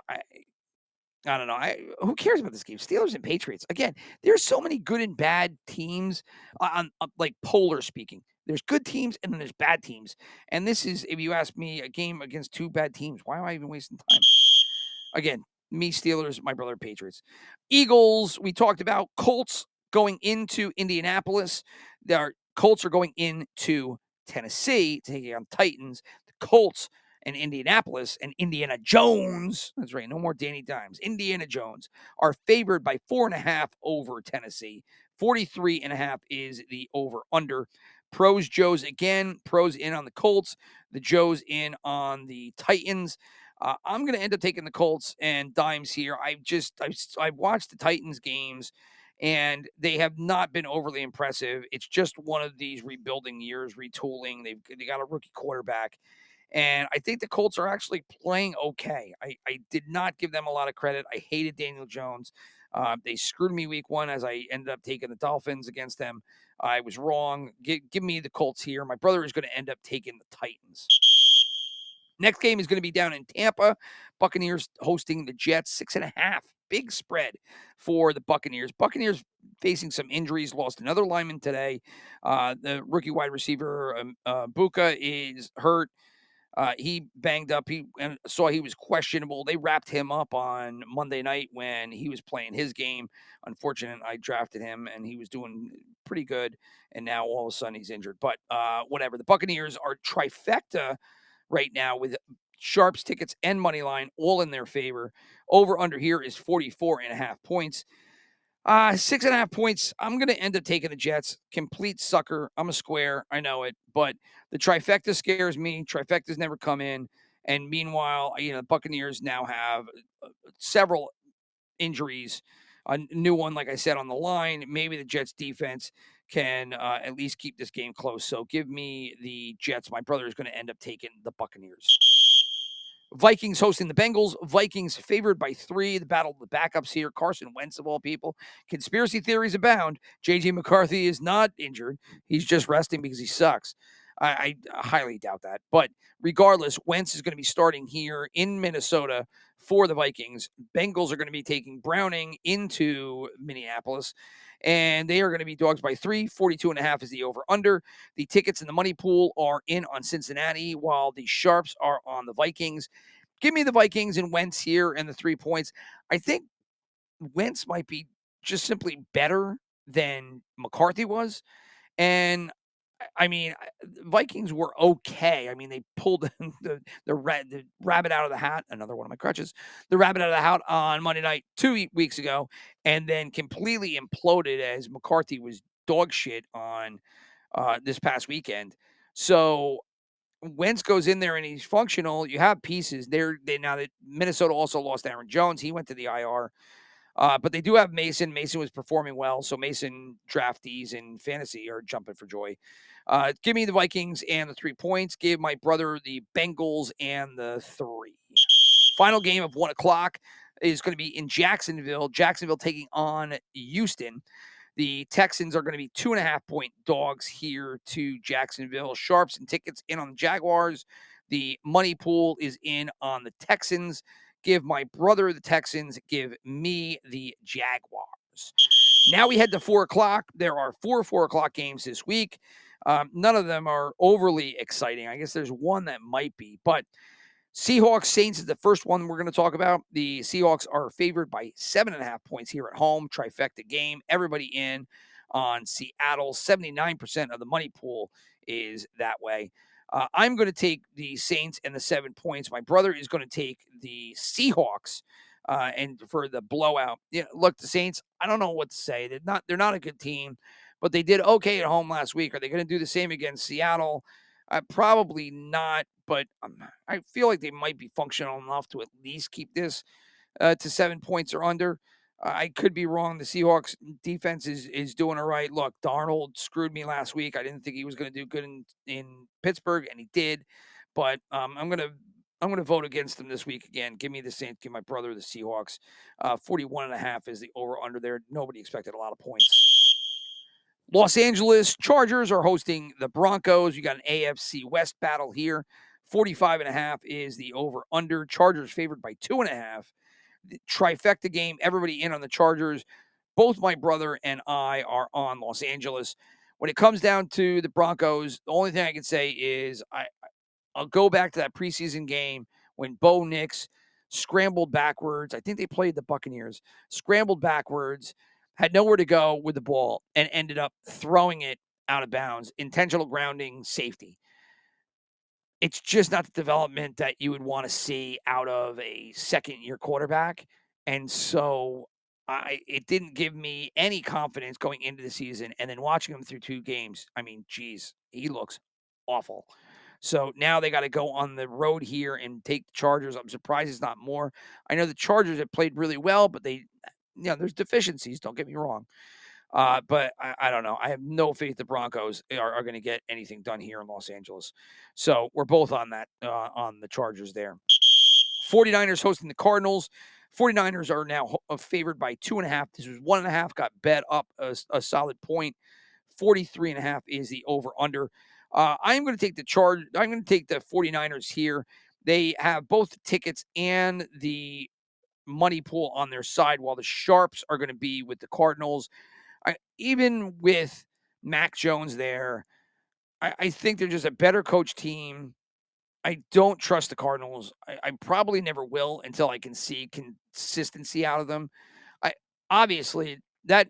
don't know. Who cares about this game? Steelers and Patriots. Again, there's so many good and bad teams on like polar speaking. There's good teams and then there's bad teams. And this is, if you ask me, a game against two bad teams. Why am I even wasting time? Again, me Steelers, my brother Patriots. Eagles, we talked about. Colts going into Indianapolis. Their Colts are going into Tennessee, taking on Titans. The Colts and Indianapolis and Indiana Jones. That's right. No more Danny Dimes. Indiana Jones are favored by 4.5 over Tennessee. 43.5 is the over under. Pros, Joes again. Pros in on the Colts. The Joes in on the Titans. I'm going to end up taking the Colts and Dimes here. I've watched the Titans games, and they have not been overly impressive. It's just one of these rebuilding years, retooling. They got a rookie quarterback, and I think the Colts are actually playing okay. I did not give them a lot of credit. I hated Daniel Jones. They screwed me week one as I ended up taking the Dolphins against them. I was wrong. Give me the Colts here. My brother is going to end up taking the Titans. Next game is going to be down in Tampa. Buccaneers hosting the Jets, 6.5. Big spread for the Buccaneers. Buccaneers facing some injuries, lost another lineman today. The rookie wide receiver, Buka, is hurt. He banged up. He was questionable. They wrapped him up on Monday night when he was playing his game. Unfortunate, I drafted him and he was doing pretty good. And now all of a sudden he's injured. But whatever. The Buccaneers are trifecta right now with sharps tickets and money line all in their favor. Over under here is 44.5 points. 6.5 points. I'm going to end up taking the Jets. Complete sucker. I'm a square. I know it, but the trifecta scares me. Trifectas never come in. And meanwhile, the Buccaneers now have several injuries. A new one, like I said, on the line. Maybe the Jets defense can at least keep this game close. So give me the Jets. My brother is going to end up taking the Buccaneers. Vikings hosting the Bengals. Vikings favored by 3. The battle of the backups here. Carson Wentz, of all people. Conspiracy theories abound. J.J. McCarthy is not injured. He's just resting because he sucks. I highly doubt that. But regardless, Wentz is going to be starting here in Minnesota for the Vikings. Bengals are going to be taking Browning into Minneapolis, and they are going to be dogs by 3. 42.5 is the over-under. The tickets in the money pool are in on Cincinnati, while the sharps are on the Vikings. Give me the Vikings and Wentz here and the 3 points. I think Wentz might be just simply better than McCarthy was. And I mean, Vikings were okay. I mean, they pulled the rabbit out of the hat, another one of my crutches, the rabbit out of the hat on Monday night 2 weeks ago, and then completely imploded as McCarthy was dog shit on this past weekend. So Wentz goes in there and he's functional. You have pieces there. Now that Minnesota also lost Aaron Jones, he went to the IR. But they do have Mason. Mason was performing well, so Mason draftees in fantasy are jumping for joy. Give me the Vikings and the 3 points. Give my brother the Bengals and the 3. Final game of 1 o'clock is going to be in Jacksonville. Jacksonville taking on Houston. The Texans are going to be 2.5-point dogs here to Jacksonville. Sharps and tickets in on the Jaguars. The money pool is in on the Texans. Give my brother the Texans. Give me the Jaguars. Now we head to 4 o'clock. There are 4 o'clock games this week. None of them are overly exciting. I guess there's one that might be, but Seahawks Saints is the first one we're going to talk about. The Seahawks are favored by 7.5 points here at home. Trifecta game. Everybody in on Seattle. 79% of the money pool is that way. I'm going to take the Saints and the 7 points. My brother is going to take the Seahawks and for the blowout. Yeah, look, the Saints, I don't know what to say. They're not a good team, but they did okay at home last week. Are they going to do the same against Seattle? Probably not, but I feel like they might be functional enough to at least keep this to 7 points or under. I could be wrong. The Seahawks defense is doing all right. Look, Darnold screwed me last week. I didn't think he was going to do good in Pittsburgh, and he did. But I'm going to I'm going to vote against them this week again. Give me the Saints. Give my brother the Seahawks. 41.5 is the over-under there. Nobody expected a lot of points. Los Angeles Chargers are hosting the Broncos. You got an AFC West battle here. 45.5 is the over-under. Chargers favored by 2.5. The trifecta game, everybody in on the Chargers. Both my brother and I are on Los Angeles. When it comes down to the Broncos, the only thing I can say is I'll go back to that preseason game when Bo Nix scrambled backwards. I think they played the Buccaneers, scrambled backwards, had nowhere to go with the ball, and ended up throwing it out of bounds. Intentional grounding, safety. It's just not the development that you would want to see out of a second-year quarterback. And so it didn't give me any confidence going into the season. And then watching him through 2 games, I mean, geez, he looks awful. So now they got to go on the road here and take the Chargers. I'm surprised it's not more. I know the Chargers have played really well, but there's deficiencies. Don't get me wrong. But I don't know. I have no faith the Broncos are going to get anything done here in Los Angeles. So we're both on that, on the Chargers there. 49ers hosting the Cardinals. 49ers are now favored by 2.5. This was 1.5, got bet up a solid point. 43.5 is the over-under. I'm going to take I'm going to take the 49ers here. They have both the tickets and the money pool on their side, while the Sharps are going to be with the Cardinals. Even with Mac Jones there, I think they're just a better coach team. I don't trust the Cardinals. I probably never will until I can see consistency out of them. Obviously that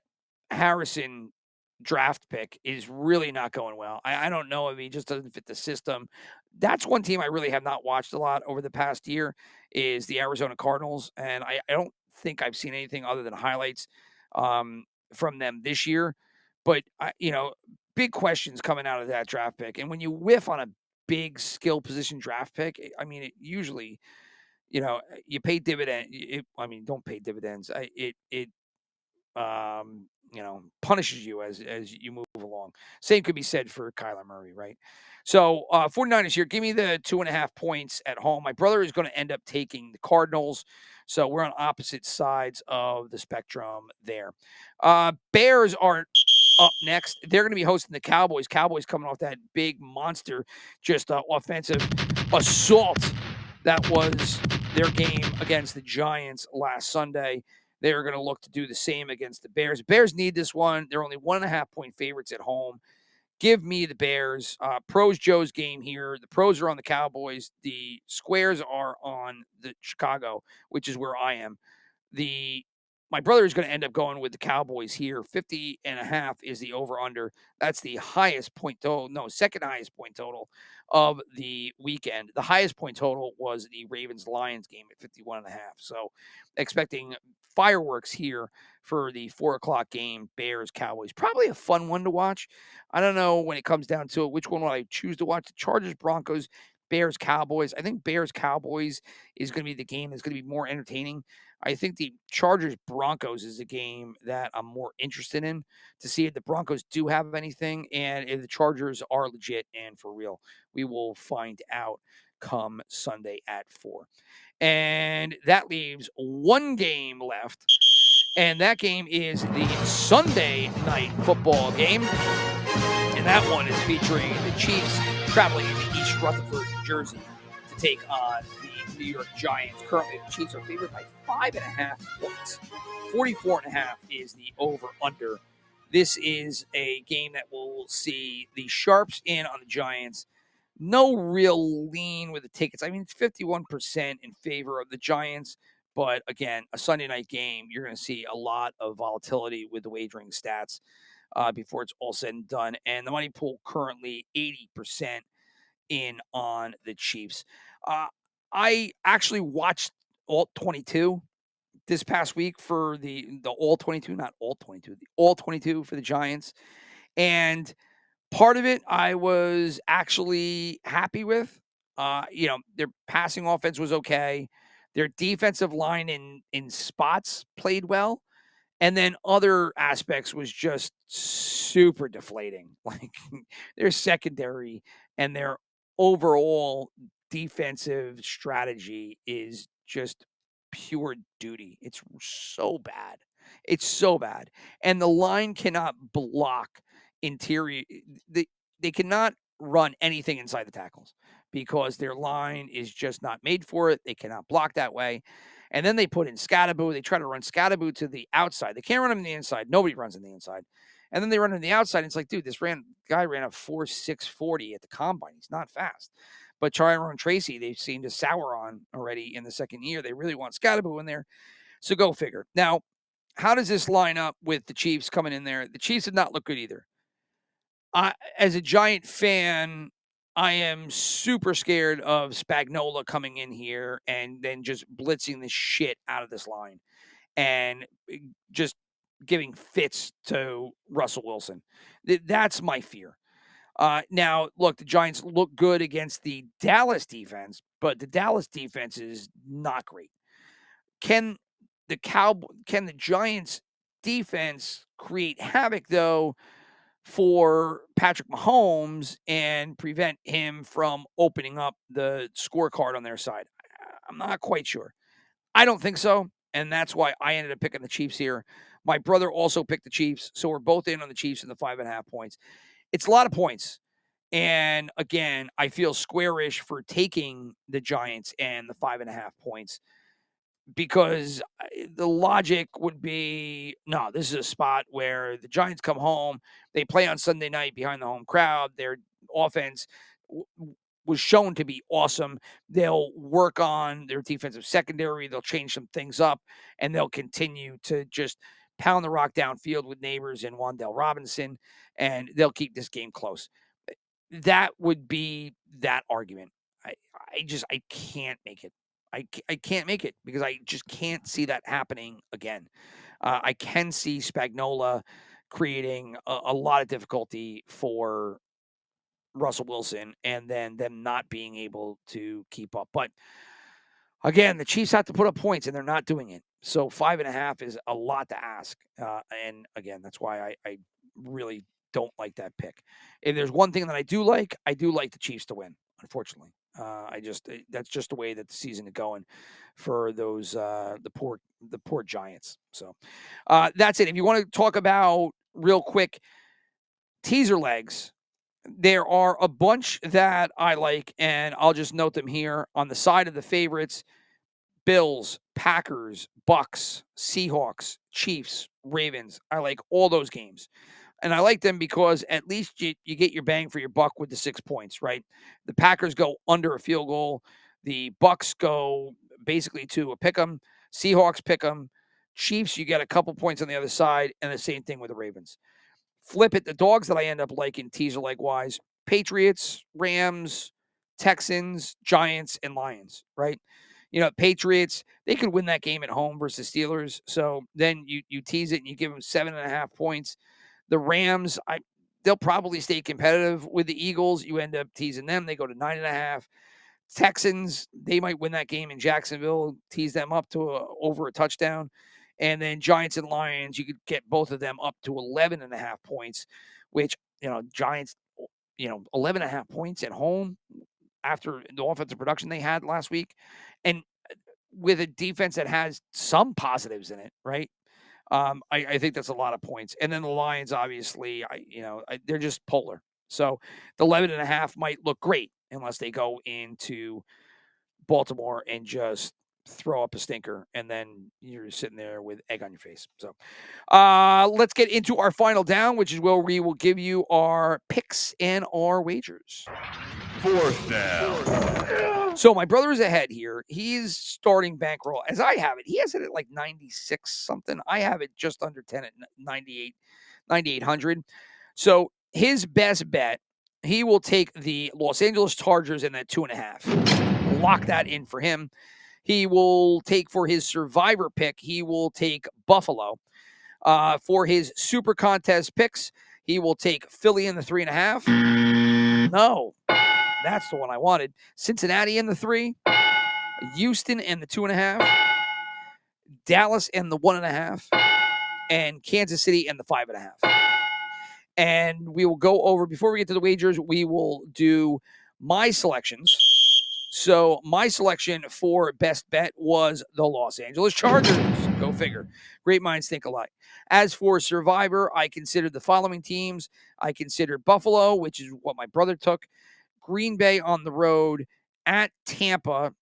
Harrison draft pick is really not going well. I don't know if he just doesn't fit the system. That's one team I really have not watched a lot over the past year is the Arizona Cardinals, and I don't think I've seen anything other than highlights from them this year. But big questions coming out of that draft pick, and when you whiff on a big skill position draft pick, I mean, it usually, you pay dividend. Don't pay dividends. It punishes you as you move along. Same could be said for Kyler Murray, right? So 49ers here. Give me the 2.5 points at home. My brother is going to end up taking the Cardinals. So we're on opposite sides of the spectrum there. Bears are up next. They're going to be hosting the Cowboys. Cowboys coming off that big monster, just offensive assault that was their game against the Giants last Sunday. They're going to look to do the same against the Bears. The Bears need this one. They're only 1.5 point favorites at home. Give me the Bears. Pros Joe's game here. The pros are on the Cowboys. The squares are on the Chicago, which is where I am. My brother is going to end up going with the Cowboys here. 50.5 is the over-under. That's the highest point total. No, second highest point total of the weekend. The highest point total was the Ravens-Lions game at 51.5. So expecting fireworks here for the 4 o'clock game, Bears-Cowboys. Probably a fun one to watch. I don't know when it comes down to it, which one will I choose to watch? The Chargers-Broncos, Bears-Cowboys. I think Bears-Cowboys is going to be the game that's going to be more entertaining. I think the Chargers-Broncos is a game that I'm more interested in to see if the Broncos do have anything and if the Chargers are legit and for real. We will find out come Sunday at 4. And that leaves one game left, and that game is the Sunday night football game. And that one is featuring the Chiefs traveling into East Rutherford, New Jersey to take on the New York Giants. Currently, the Chiefs are favored by 5.5 points. 44.5 is the over-under. This is a game that will see the Sharps in on the Giants. No real lean with the tickets. I mean, it's 51% in favor of the Giants. But again, a Sunday night game, you're going to see a lot of volatility with the wagering stats before it's all said and done. And the money pool currently 80% in on the Chiefs. I actually watched all 22 this past week for the all 22, not all 22, the all 22 for the Giants. And part of it I was actually happy with. Their passing offense was okay. Their defensive line in spots played well. And then other aspects was just super deflating. Like their secondary and their overall defensive strategy is just pure duty. It's so bad. It's so bad. And the line cannot block interior. They cannot run anything inside the tackles because their line is just not made for it. They cannot block that way. And then they put in Scatterboo. They try to run Scatterboo to the outside. They can't run him on the inside. Nobody runs on the inside. And then they run on the outside. And it's like, dude, this guy ran a 4.640 at the combine. He's not fast. But Tyrone Tracy, they've seemed to sour on already in the second year. They really want Scatterboo in there. So go figure. Now, how does this line up with the Chiefs coming in there? The Chiefs did not look good either. As a Giant fan, I am super scared of Spagnuolo coming in here and then just blitzing the shit out of this line and just giving fits to Russell Wilson. That's my fear. Now, look, the Giants look good against the Dallas defense, but the Dallas defense is not great. Can the Giants defense create havoc, though, for Patrick Mahomes and prevent him from opening up the scorecard on their side? I'm not quite sure. I don't think so, and that's why I ended up picking the Chiefs here. My brother also picked the Chiefs, so we're both in on the Chiefs in the 5.5 points. It's a lot of points. And again, I feel squarish for taking the Giants and the 5.5 points because the logic would be, no, this is a spot where the Giants come home. They play on Sunday night behind the home crowd. Their offense was shown to be awesome. They'll work on their defensive secondary. They'll change some things up, and they'll continue to just pound the rock downfield with Neighbors and Wan'Dale Robinson, and they'll keep this game close. That would be that argument. I can't make it. I can't make it because I just can't see that happening again. I can see Spagnuolo creating a lot of difficulty for Russell Wilson and then them not being able to keep up. But again, the Chiefs have to put up points and they're not doing it. So 5.5 is a lot to ask. And again, that's why I really don't like that pick. If there's one thing that I do like the Chiefs to win, unfortunately. That's just the way that the season is going for those the poor Giants. So that's it. If you want to talk about real quick teaser legs, there are a bunch that I like, and I'll just note them here on the side of the favorites: Bills, Packers, Bucks, Seahawks, Chiefs, Ravens. I like all those games. And I like them because at least you get your bang for your buck with the 6 points, right? The Packers go under a field goal. The Bucks go basically to a pick 'em. Seahawks pick 'em. Chiefs, you get a couple points on the other side, and the same thing with the Ravens. Flip it. The dogs that I end up liking teaser leg wise: Patriots, Rams, Texans, Giants, and Lions, right? Patriots, they could win that game at home versus Steelers. So then you tease it and you give them 7.5 points. The Rams, they'll probably stay competitive with the Eagles. You end up teasing them. They go to 9.5. Texans, they might win that game in Jacksonville, tease them up to over a touchdown. And then Giants and Lions, you could get both of them up to 11.5 points, which, Giants, 11.5 points at home after the offensive production they had last week. And with a defense that has some positives in it, right? I think that's a lot of points. And then the Lions, obviously, they're just polar. So the 11.5 might look great unless they go into Baltimore and just throw up a stinker, and then you're sitting there with egg on your face. So let's get into our final down, which is where we will give you our picks and our wagers. 4th down. So my brother is ahead here. He's starting bankroll as I have it. He has it at like 96 something. I have it just under 10 at 9,800. So his best bet, he will take the Los Angeles Chargers in that 2.5. Lock that in for him. He will take for his survivor pick, he will take Buffalo. For his super contest picks, he will take Philly in the 3.5. No. That's the one I wanted. Cincinnati in the 3, Houston in the 2.5, Dallas in the 1.5, and Kansas City in the 5.5. And we will go over, before we get to the wagers, we will do my selections So my selection for best bet was the Los Angeles Chargers. Go figure. Great minds think alike. As for Survivor, I considered the following teams. I considered Buffalo, which is what my brother took, Green Bay on the road, at Tampa,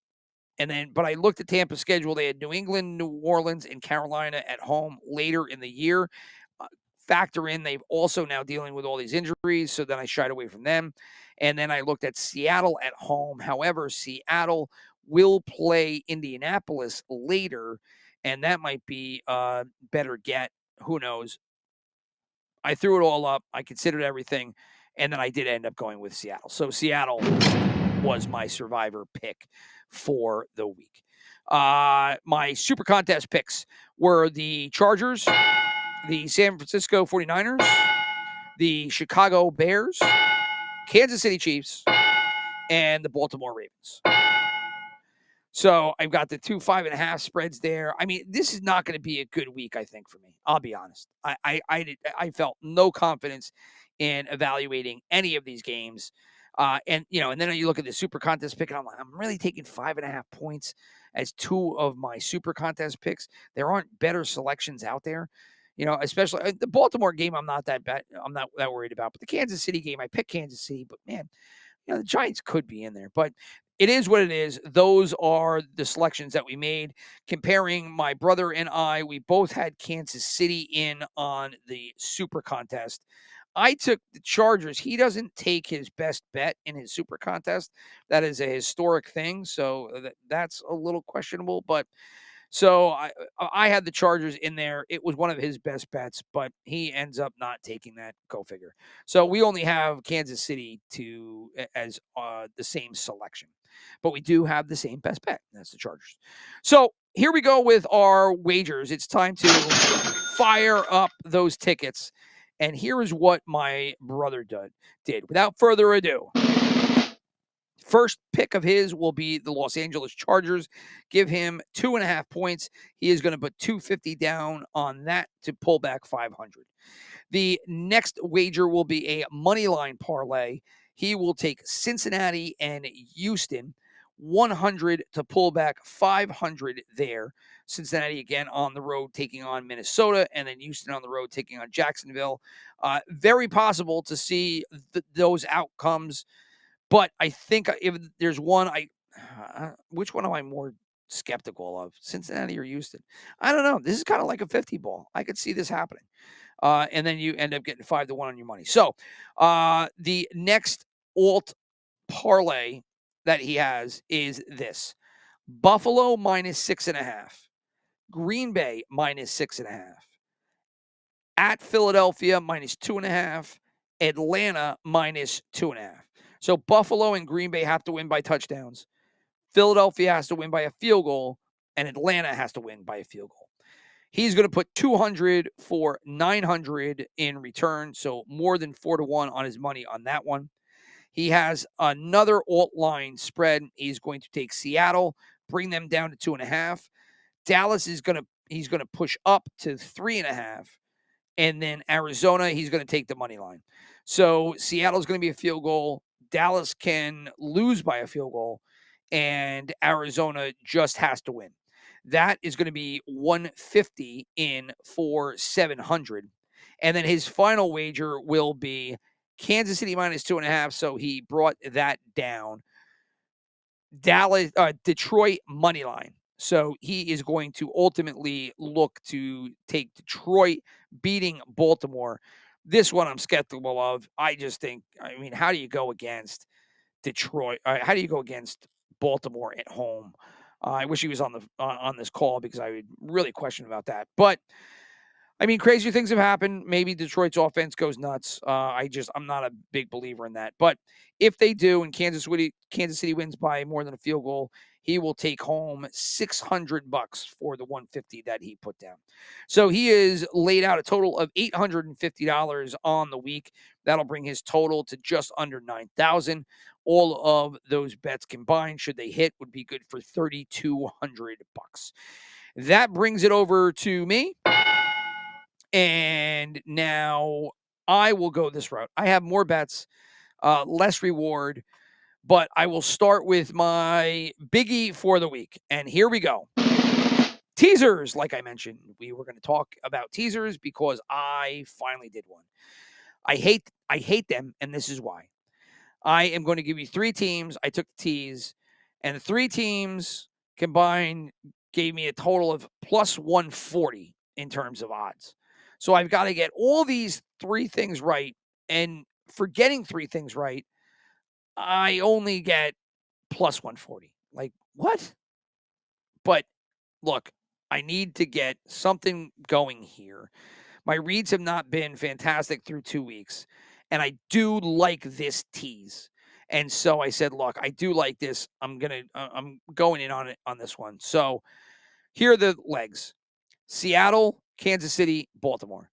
but I looked at Tampa's schedule. They had New England, New Orleans, and Carolina at home later in the year. Factor in, they've also now dealing with all these injuries, so then I shied away from them. And then I looked at Seattle at home. However, Seattle will play Indianapolis later, and that might be a better get. Who knows? I threw it all up. I considered everything, and then I did end up going with Seattle. So Seattle was my Survivor pick for the week. My Super Contest picks were the Chargers, the San Francisco 49ers, the Chicago Bears, Kansas City Chiefs, and the Baltimore Ravens. So I've got the 2 5.5 spreads there. I mean, this is not going to be a good week, I think, for me. I'll be honest. I felt no confidence in evaluating any of these games. And then you look at the Super Contest pick, and I'm like, I'm really taking 5.5 points as 2 of my Super Contest picks. There aren't better selections out there. Especially the Baltimore game, I'm not that worried about. But the Kansas City game, I picked Kansas City, but man, the Giants could be in there. But it is what it is. Those are the selections that we made. Comparing my brother and I, we both had Kansas City in on the Super Contest. I took the Chargers. He doesn't take his best bet in his Super Contest. That is a historic thing, so that's a little questionable. But so I had the Chargers in there. It was one of his best bets, but he ends up not taking that. Go figure. So we only have Kansas City as the same selection, but we do have the same best bet. That's the Chargers. So here we go with our wagers. It's time to fire up those tickets. And here is what my brother did. Without further ado, first pick of his will be the Los Angeles Chargers. Give him 2.5 points. He is going to put 250 down on that to pull back 500. The next wager will be a money line parlay. He will take Cincinnati and Houston, 100 to pull back 500 there. Cincinnati again on the road taking on Minnesota, and then Houston on the road taking on Jacksonville. Very possible to see those outcomes. But I think if there's one, which one am I more skeptical of, Cincinnati or Houston? I don't know. This is kind of like a 50 ball. I could see this happening. And then you end up getting 5-1 on your money. So the next alt parlay that he has is this: Buffalo -6.5, Green Bay -6.5, at Philadelphia -2.5, Atlanta -2.5. So Buffalo and Green Bay have to win by touchdowns. Philadelphia has to win by a field goal, and Atlanta has to win by a field goal. He's going to put 200 for 900 in return, so more than 4-1 on his money on that one. He has another alt line spread. He's going to take Seattle, bring them down to 2.5. Dallas he's going to push up to 3.5. And then Arizona, he's going to take the money line. So Seattle's going to be a field goal. Dallas can lose by a field goal, and Arizona just has to win. That is going to be 150 in for 700. And then his final wager will be Kansas City -2.5. So he brought that down. Detroit money line. So he is going to ultimately look to take Detroit beating Baltimore. This one I'm skeptical of. I just think, how do you go against Detroit? How do you go against Baltimore at home? I wish he was on this call because I would really question about that. But crazier things have happened. Maybe Detroit's offense goes nuts. I'm not a big believer in that. But if they do, and Kansas City wins by more than a field goal, he will take home $600 for the 150 that he put down. So he is laid out a total of $850 on the week. That'll bring his total to just under $9,000. All of those bets combined, should they hit, would be good for $3,200. That brings it over to me. And now I will go this route. I have more bets, less reward, but I will start with my biggie for the week. And here we go. Teasers, like I mentioned, we were going to talk about teasers because I finally did one. I hate them, and this is why. I am going to give you 3 teams. I took the tease, and the 3 teams combined gave me a total of plus 140 in terms of odds. So I've got to get all these 3 things right, and for getting 3 things right, I only get plus 140. Like, what? But look, I need to get something going here. My reads have not been fantastic through 2 weeks, and I do like this tease. And so I said, look, I do like this. I'm going in on it on this one. So here are the legs. Seattle, Kansas City, Baltimore.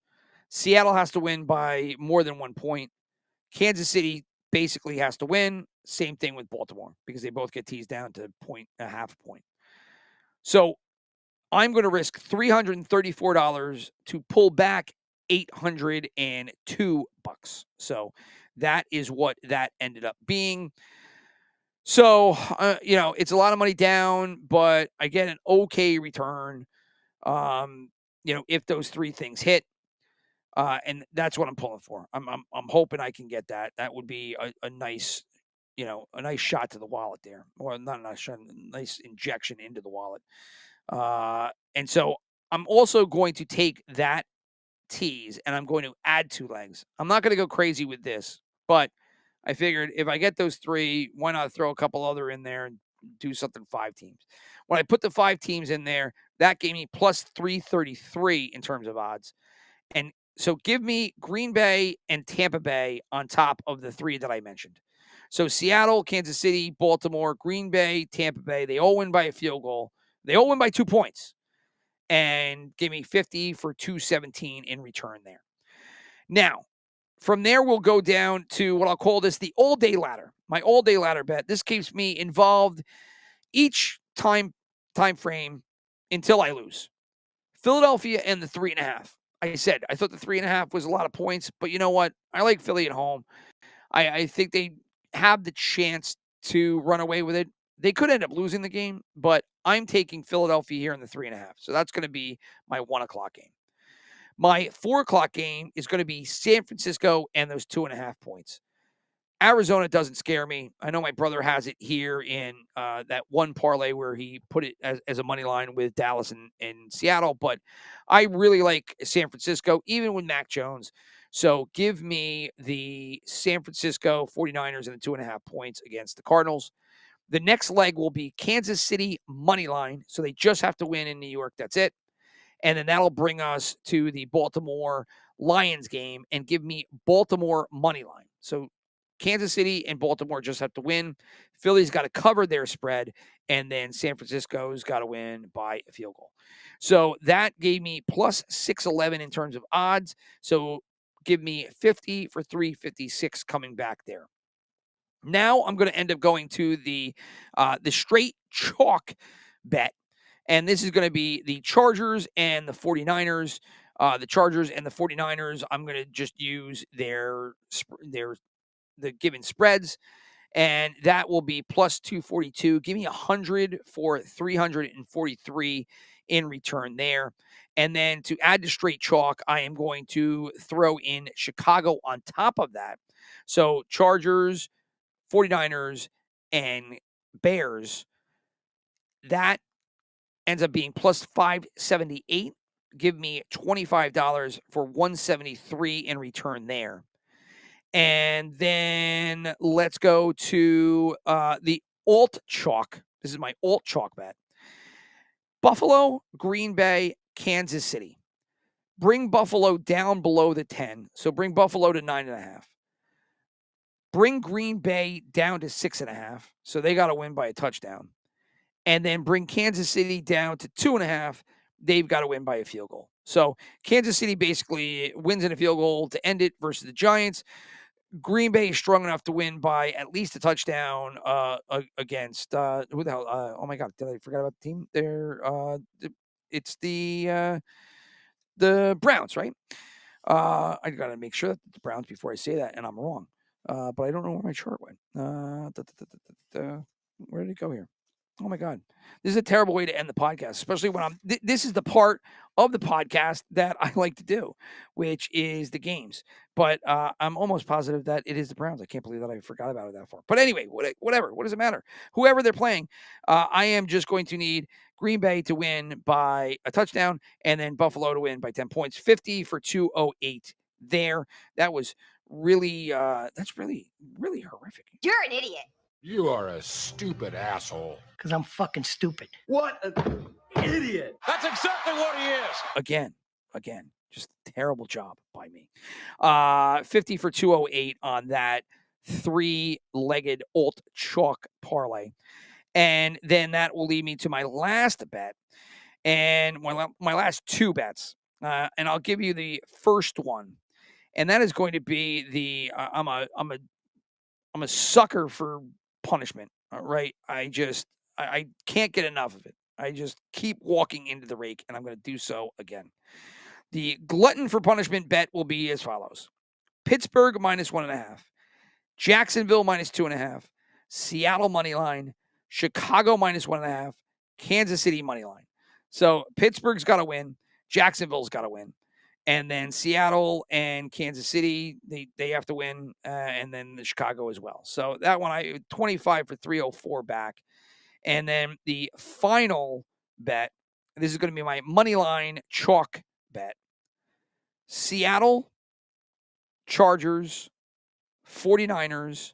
Seattle has to win by more than 1 point. Kansas City basically has to win. Same thing with Baltimore because they both get teased down to a half point. So I'm going to risk $334 to pull back $802. So that is what that ended up being. So, it's a lot of money down, but I get an okay return. If those 3 things hit, and that's what I'm pulling for. I'm hoping I can get that. That would be a nice, a nice shot to the wallet there, or not a nice shot, a nice injection into the wallet. And so I'm also going to take that tease and I'm going to add 2 legs. I'm not going to go crazy with this, but I figured if I get those 3, why not throw a couple other in there and do something 5 teams? When I put the 5 teams in there, that gave me plus 333 in terms of odds. And so give me Green Bay and Tampa Bay on top of the 3 that I mentioned. So Seattle, Kansas City, Baltimore, Green Bay, Tampa Bay, they all win by a field goal. They all win by 2 points. And give me 50 for 217 in return there. Now, from there, we'll go down to what I'll call this the all-day ladder. My all-day ladder bet. This keeps me involved each time frame until I lose. Philadelphia and the 3.5. I said I thought the 3.5 was a lot of points, but you know what? I like Philly at home. I think they have the chance to run away with it. They could end up losing the game, but I'm taking Philadelphia here in the 3.5. So that's going to be my 1:00 game. My 4:00 game is going to be San Francisco and those 2.5 points. Arizona doesn't scare me. I know my brother has it here in that one parlay where he put it as a money line with Dallas and Seattle, but I really like San Francisco, even with Mac Jones. So give me the San Francisco 49ers and the 2.5 points against the Cardinals. The next leg will be Kansas City money line. So they just have to win in New York. That's it. And then that'll bring us to the Baltimore Lions game and give me Baltimore money line. So Kansas City and Baltimore just have to win. Philly's got to cover their spread, and then San Francisco's got to win by a field goal. So that gave me plus 611 in terms of odds. So give me 50 for 356 coming back there. Now I'm going to end up going to the straight chalk bet. And this is going to be the Chargers and the 49ers. The Chargers and the 49ers, I'm going to just use the given spreads. And that will be plus 242. Give me 100 for 343 in return there. And then to add to straight chalk, I am going to throw in Chicago on top of that. So Chargers, 49ers, and Bears. That ends up being plus 578. Give me $25 for 173 in return there. And then let's go to the alt chalk. This is my alt chalk bet. Buffalo, Green Bay, Kansas City. Bring Buffalo down below the 10. So bring Buffalo to 9.5. Bring Green Bay down to 6.5. So they got to win by a touchdown. And then bring Kansas City down to 2.5. They've got to win by a field goal. So Kansas City basically wins in a field goal to end it versus the Giants. Green Bay is strong enough to win by at least a touchdown against who the hell? Oh my God, did I forget about the team? It's the Browns, right? I got to make sure that the Browns before I say that, and I'm wrong. but I don't know where my chart went. Where did it go here? Oh my God. This is a terrible way to end the podcast, especially when this is the part of the podcast that I like to do, which is the games. But I'm almost positive that it is the Browns. I can't believe that I forgot about it that far. But anyway, whatever. What does it matter? Whoever they're playing, I am just going to need Green Bay to win by a touchdown and then Buffalo to win by 10 points. 50 for 208 there. That was really, that's really, really horrific. You're an idiot. You are a stupid asshole. Because I'm fucking stupid. What an idiot. That's exactly what he is. Again, just terrible job by me. 50 for 208 on that 3-legged alt chalk parlay. And then that will lead me to my last bet and my last two bets. And I'll give you the first one. And that is going to be I'm a sucker for punishment. Right. I can't get enough of it. I just keep walking into the rake, and I'm going to do so again. The glutton for punishment bet will be as follows: Pittsburgh -1.5, Jacksonville -2.5, Seattle money line, Chicago -1.5, Kansas City money line. So Pittsburgh's got to win, Jacksonville's got to win, and then Seattle and Kansas City they have to win, and then the Chicago as well. So that one I 25 for 304 back. And then the final bet, this is going to be my money line chalk bet. Seattle, Chargers, 49ers,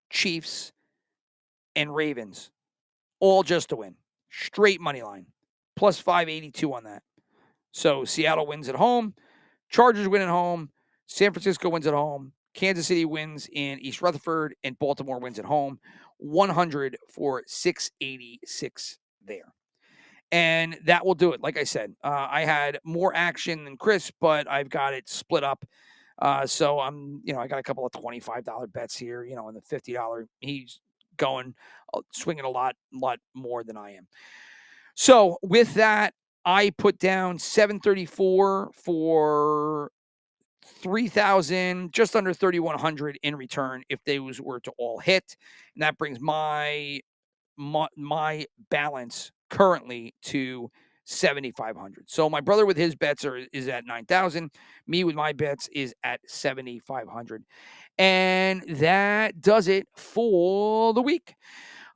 Chiefs, and Ravens, all just to win. Straight money line, plus 582 on that. So Seattle wins at home, Chargers win at home, San Francisco wins at home, Kansas City wins in East Rutherford, and Baltimore wins at home. 100 for 686 there. And that will do it. Like I said, I had more action than Chris, but I've got it split up. So I'm, I got a couple of $25 bets here, and the $50, he's going, swinging a lot more than I am. So with that, I put down 734 for 3,000, just under 3,100 in return if those were to all hit. And that brings my balance currently to 7,500. So my brother with his bets is at 9,000. Me with my bets is at 7,500. And that does it for the week.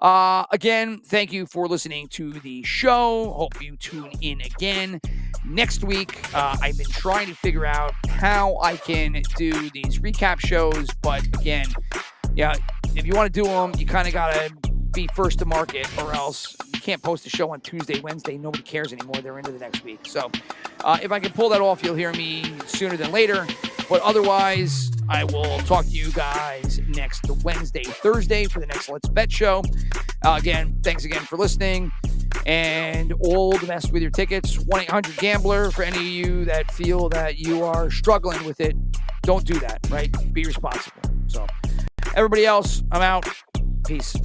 Again, thank you for listening to the show. Hope you tune in again next week. I've been trying to figure out how I can do these recap shows, but again, yeah, if you want to do them, you kind of got to be first to market, or else you can't post a show on Tuesday, Wednesday. Nobody cares anymore. They're into the next week. So if I can pull that off, you'll hear me sooner than later. But otherwise, I will talk to you guys next Wednesday, Thursday for the next Let's Bet show. Again, thanks again for listening. And all the best with your tickets. 1-800-GAMBLER for any of you that feel that you are struggling with it. Don't do that, right? Be responsible. So everybody else, I'm out. Peace.